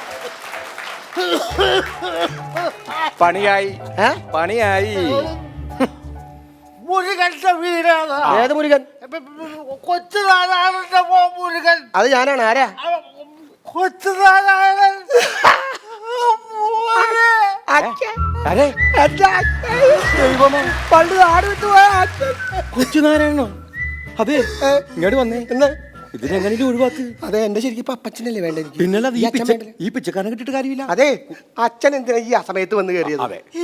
പണിയായി. മുരുകന്റെ വീടാണ്. ഏത് മുരുകൻ? കൊച്ചുനാരായണന്റെ മുരുകൻ. അത് ഞാനാണ്. ആരാ? കൊച്ചുനാരായണൻ. പണ്ട് നാട് വിട്ടു പോയ കൊച്ചുനാരായണോ? അതെ, ഇങ്ങോട്ട് വന്നേ. എന്നാ ഇതിനെങ്ങനെ ഒഴിവാക്ക്? അതെ, എന്റെ ശരിക്കും അപ്പച്ചനല്ലേ വേണ്ട എനിക്ക്. പിന്നല്ല ഈ പിച്ചക്കാരനെ കിട്ടിയിട്ട് കാര്യമില്ല. അതെ, അച്ഛൻ എന്തിനാ ഈ അസമയത്ത് വന്ന് കയറിയത്? ഈ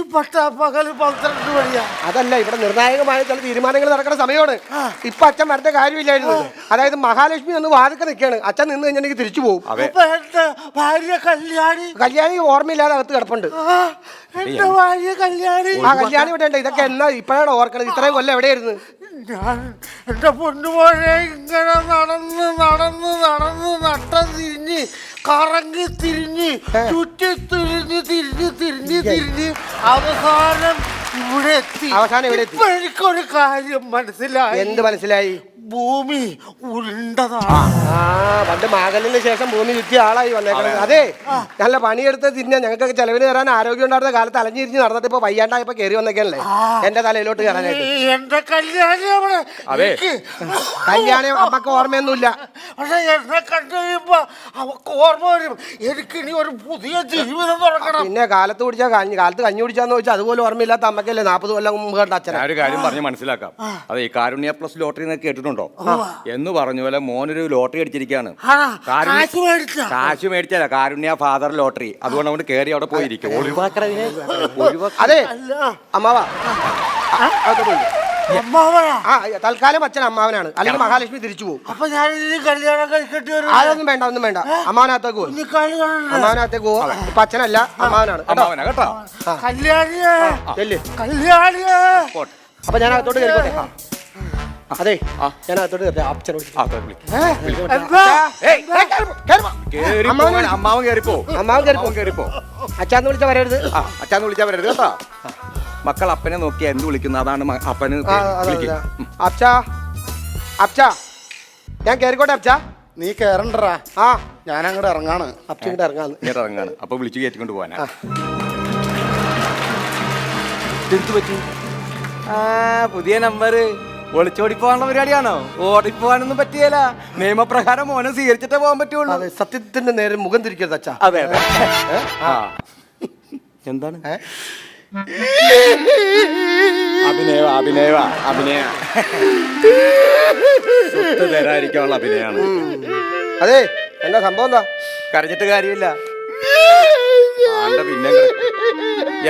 പകല് 12 മണിയാ. അതല്ല, ഇവിടെ നിർണായകമായ ചില തീരുമാനങ്ങൾ നടക്കുന്ന സമയമാണ്. ഇപ്പൊ അച്ഛൻ വരേണ്ട കാര്യമില്ലായിരുന്നു. അതായത് മഹാലക്ഷ്മി ഒന്ന് വാതിൽക്ക് നിൽക്കുകയാണ്. അച്ഛൻ നിന്ന് കഴിഞ്ഞാൽ തിരിച്ചു പോകും. ഭാര്യ കല്യാണി ഓർമ്മയില്ലാതെ അകത്ത് കിടപ്പുണ്ട്. എന്റെ ഭാര്യ കല്യാണി. ആ കല്യാണി ഇവിടെ ഉണ്ട്. ഇതൊക്കെ എന്നാ ഇപ്പോഴാണ് ഓർക്കണത്? ഇത്രയും കൊല്ലം എവിടെയായിരുന്നു? ഞാൻ എന്റെ പൊന്നുപോലെ ഇങ്ങനെ നടന്ന് നടന്ന് നടന്ന് നട്ടം തിരിഞ്ഞ് കറങ്ങി തിരിഞ്ഞ് ചുറ്റി തിരിഞ്ഞ് തിരിഞ്ഞ് തിരിഞ്ഞ് തിരിഞ്ഞ് അവസാനം ഇവിടെ എത്തി. ഇപ്പൊ എനിക്കൊരു കാര്യം മനസ്സിലായി. എന്ത് മനസ്സിലായി? ഭൂമി ഉരുണ്ടതാണ്. പണ്ട് മാകലിന് ശേഷം ഭൂമി ചുറ്റിയ ആളായി വന്നേക്കുന്നത്. അതെ, നല്ല പണിയെടുത്ത് തിരിഞ്ഞാൽ ഞങ്ങൾക്കൊക്കെ ചെലവിന് കയറാൻ ആരോഗ്യം ഉണ്ടായിരുന്ന കാലത്ത് അലഞ്ഞിരിഞ്ഞ് നടന്നിട്ട് ഇപ്പൊ വയ്യാണ്ടായപ്പോ കയറി വന്നേക്കല്ലേ എന്റെ തലയിലോട്ട് കയറാനായിട്ട്. എന്റെ കല്യാണി അവിടെ. കല്യാണി അമ്മക്ക് ഓർമ്മയൊന്നുമില്ല. പക്ഷെ എന്നെ കണ്ടു കഴിയുമ്പോ അവക്ക് ഓർമ്മ വരും, എനിക്ക് ഇനി ഒരു പുതിയ ജീവിതം തുടങ്ങണം. പിന്നെ കാലത്ത് കഞ്ഞി കുടിച്ചാന്ന് ചോദിച്ചാൽ അതുപോലെ ഓർമ്മയില്ലാത്ത അമ്മക്കല്ലേ 40 കൊല്ലം മുമ്പ് കണ്ട അച്ഛൻ. ഒരു കാര്യം പറഞ്ഞ് മനസ്സിലാക്കാം. അതെ, ഈ കാരുണ്യ പ്ലസ് ലോട്ടറി എന്നൊക്കെ കേട്ടിട്ടുണ്ടോ? എന്ന് പറഞ്ഞ പോലെ മോനൊരു ലോട്ടറി അടിച്ചിരിക്കുകയാണ്. കാശ് മേടിച്ചല്ല, കാരുണ്യ ഫാദർ ലോട്ടറി. അതുകൊണ്ട് അവിടെ കയറി അവിടെ പോയിരിക്കും. അതെ, അമ്മാവാ തൽക്കാലം അച്ഛൻ അമ്മാവനാണ്, അല്ലെങ്കിൽ മഹാലക്ഷ്മി തിരിച്ചു പോകും. അപ്പൊ ഞാൻ കല്യാണം കഴിക്കേണ്ടി വരും. അതൊന്നും വേണ്ട, ഒന്നും വേണ്ട. അമ്മാവനകത്തേക്ക് പോകും. അമ്മാവനകത്തേക്ക് പോവാ. ഇപ്പൊ അച്ഛനല്ല, അമ്മാവനാണ്. കേട്ടോ, കല്യാണിയെ. അപ്പൊ ഞാൻ അകത്തോട്ട് കയറിക്കോട്ടെ. അതെ, ഞാൻ അകത്തോട്ട് കയറി അച്ഛനോട്. അമ്മാവൻ കയറിപ്പോ. അച്ഛാന്ന് വിളിച്ചാ വരരുത്. അച്ഛാന്ന് വിളിച്ചാ വരരുത് കേട്ടോ. മക്കൾ അപ്പനെ നോക്കിയാ എന്ത് വിളിക്കുന്നു അതാണ് അപ്പന്. അച്ഛാ, അച്ഛാ, ഞാൻ കേറിക്കോട്ടെ അച്ഛാ? നീ കേറണ്ടറാ. ഞാൻ അങ്ങോട്ട് ഇറങ്ങാണ്. ഇറങ്ങാണ്. അപ്പൊ വിളിച്ചു കയറ്റിക്കൊണ്ട് പോവാനാ. പുതിയ നമ്പർ ഒളിച്ചോടിപ്പോകാനുള്ള പരിപാടിയാണോ? ഓടിപ്പോകാനൊന്നും പറ്റിയല്ല. നിയമപ്രകാരം മോനെ സ്വീകരിച്ചിട്ടേ പോകാൻ പറ്റുള്ളൂ. സത്യത്തിന്റെ നേരെ മുഖം തിരിക്കരുത് അച്ഛാ. അതെ അതെ. എന്താണ് അഭിനയ സ്വത്ത് തരാതിരിക്കാനുള്ള അഭിനയാണ്. അതെ, എന്താ സംഭവം? എന്താ? കരഞ്ഞിട്ട് കാര്യമില്ല. പിന്നെ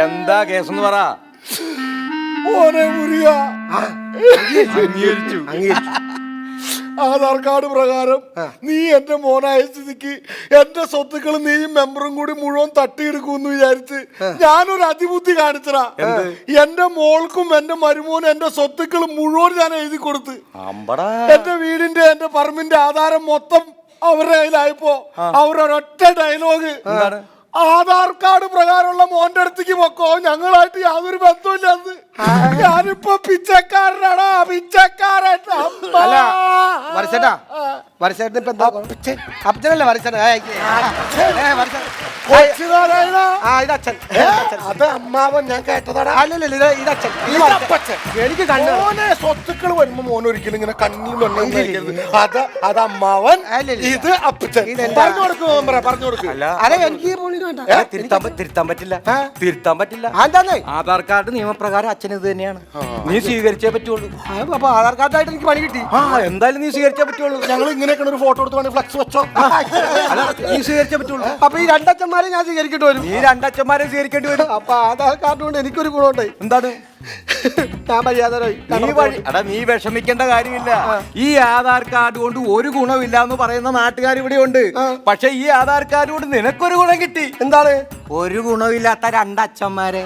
എന്താ കേസെന്ന് പറ. അംഗീകരിച്ചു. ആധാർ കാർഡ് പ്രകാരം നീ എന്റെ മോനായ സ്ഥിതിക്ക് എന്റെ സ്വത്തുക്കൾ നീയും മെമ്പറും കൂടി മുഴുവൻ തട്ടിയെടുക്കുമെന്ന് വിചാരിച്ച് ഞാനൊരു അതിബുദ്ധി കാണിച്ചടാ. എന്റെ മോൾക്കും എന്റെ മരുമോനും എന്റെ സ്വത്തുക്കൾ മുഴുവൻ ഞാൻ എഴുതി കൊടുത്ത് എന്റെ വീടിന്റെ എന്റെ പറമ്പിന്റെ ആധാരം മൊത്തം അവരുടെ കയ്യിലായപ്പോ അവരൊരൊറ്റ ഡയലോഗ്, ആധാർ കാർഡ് പ്രകാരമുള്ള മോന്റെ അടുത്തേക്ക് പൊക്കോ, ഞങ്ങളായിട്ട് യാതൊരു ബന്ധമില്ല. ഞാനിപ്പോ പിച്ചക്കാരനാടാ, പിച്ചക്കാരൻ. വരച്ചേട്ടൻ ഇപ്പൊ എന്താ അപ്പച്ചനല്ലേ വരച്ചേട്ടൻ? ഇതച്ഛൻ. അത് അമ്മാവൻ, ഞാൻ കേട്ടതാടാ. അല്ലല്ല, ഇതച്ഛൻ. എനിക്ക് കണ്ണു സ്വത്തുക്കൾ വരുമ്പോ മോൻ ഒരിക്കലും ഇങ്ങനെ കണ്ണിൽ മണ്ണ. അത് അമ്മാവൻ, ഇത് അപ്പച്ചൻ. പറഞ്ഞു കൊടുക്കും, പറഞ്ഞു കൊടുക്കും. അതെ, എനിക്ക് തിരുത്താൻ പറ്റില്ല. ആധാർ കാർഡ് നിയമപ്രകാരം അച്ഛൻ ഇത് തന്നെയാണ്. നീ സ്വീകരിച്ചേ പറ്റുള്ളൂ. അപ്പൊ ആധാർ കാർഡായിട്ട് എനിക്ക് പണി കിട്ടി. എന്തായാലും നീ സ്വീകരിച്ചേ പറ്റുള്ളൂ. ഞങ്ങൾ ഇങ്ങനെയൊക്കെ ഒരു ഫോട്ടോ എടുത്ത് വേണമെങ്കിൽ ഫ്ലക്സ് വെച്ചോ. നീ സ്വീകരിച്ചേ പറ്റുള്ളൂ. അപ്പൊ ഈ രണ്ടച്ഛന്മാരെ ഞാൻ സ്വീകരിക്കേണ്ടി വരും. നീ രണ്ടച്ഛന്മാരെ സ്വീകരിക്കേണ്ടി വരും. അപ്പൊ ആധാർ കാർഡ് കൊണ്ട് എനിക്കൊരു ഗുണമുണ്ട്. എന്താണ്? ഞാൻ മര്യാദ നീ വിഷമിക്കേണ്ട കാര്യമില്ല. ഈ ആധാർ കാർഡ് കൊണ്ട് ഒരു ഗുണമില്ല എന്ന് പറയുന്ന നാട്ടുകാർ ഇവിടെ ഉണ്ട്. പക്ഷെ ഈ ആധാർ കാർഡ് കൊണ്ട് നിനക്കൊരു ഗുണം കിട്ടി. എന്താണ്? ഒരു ഗുണമില്ലാത്ത രണ്ടച്ഛന്മാരെ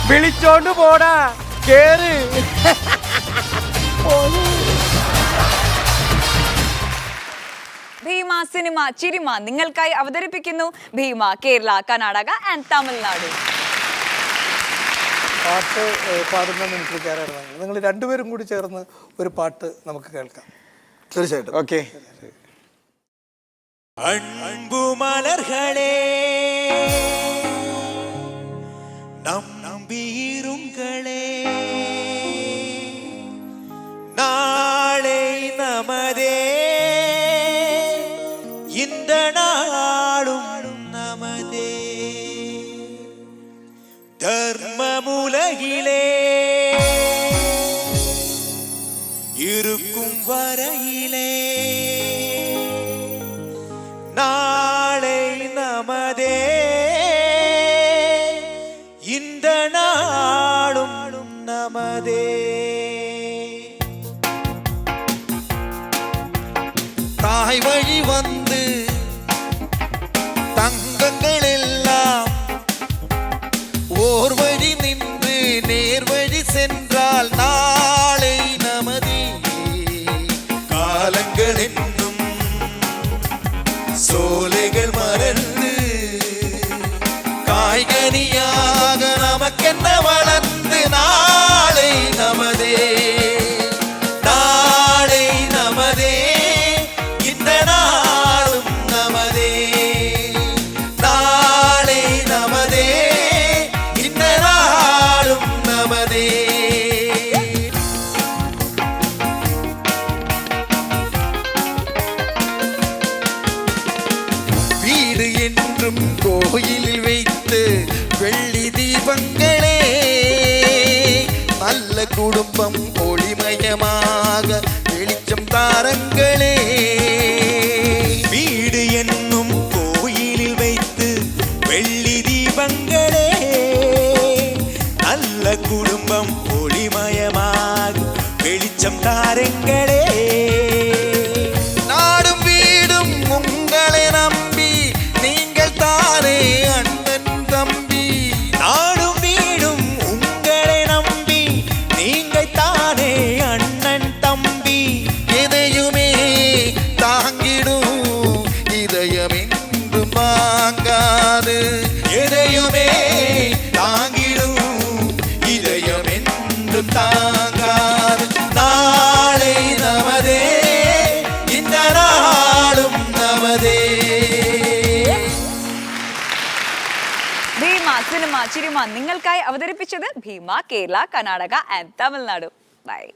വിളിച്ചോണ്ട് പോടാ, കേറ്. ഭീമ സിനിമ ചിരിമ നിങ്ങൾക്കായി അവതരിപ്പിക്കുന്നു ഭീമ കേരള, കർണാടക ആൻഡ് തമിഴ്നാട്. പാട്ട് പാടുന്ന മിമിക്രിക്കാരാണ് നിങ്ങൾ രണ്ടുപേരും കൂടി ചേർന്ന് ഒരു പാട്ട് നമുക്ക് കേൾക്കാം. തീർച്ചയായിട്ടും. ഓക്കെ. அன்புமலர்களே நம்பியிருங்களே, நாளை நமதே, இந்த நாளும் நமதே. தர்மமுலகிலே இருக்கும் வரையிலே நாளை நமதே, இந்த நாளும் நமதே. தாய் வழி வந்து தங்கங்கள் எல்லாம் ஓர் வழி நின்று நேர் வழி சென்றால் நாளை நமதே. காலங்கள் என்னும் சோலைகள் மறந்து காய்கனியாக நமக்கென்ன வளர்ந்து நாளை நமதே, நாளை நமதே, இந்த நாளும் நமதே, நாளை நமதே, இந்த நாளும் நமதே. வீடு என்றும் கோயிலில் வைத்து வெள்ளி தீபங்களே, நல்ல குடும்பம் ஒளிமயமாக வெளிச்சம் தாரங்களே. வீடு என்னும் கோயிலில் வைத்து வெள்ளி தீபங்களே, நல்ல குடும்பம் ஒளிமயமாக வெளிச்சம் தாரங்களே. நாடும் வீடும் உங்களை நம்பி நீங்கள் தானே அண்ணன் தம்பி. நாடும் வீடும் உங்களை நம்பி நீங்கள் தானே அண்ணன் தம்பி. எதையுமே தாங்கிடும் இதயம் என்றும் வாங்காது, எதையுமே தாங்கிடும் இதயம் என்றும் தாங்காது. நாளை நமதே, இந்த நாளும் நமதே. ഭീമ സിനിമ ചിരിമ നിങ്ങൾക്കായി അവതരിപ്പിച്ചത് ഭീമ കേരള, കർണാടക ആൻഡ് തമിഴ്നാട്. ബൈ.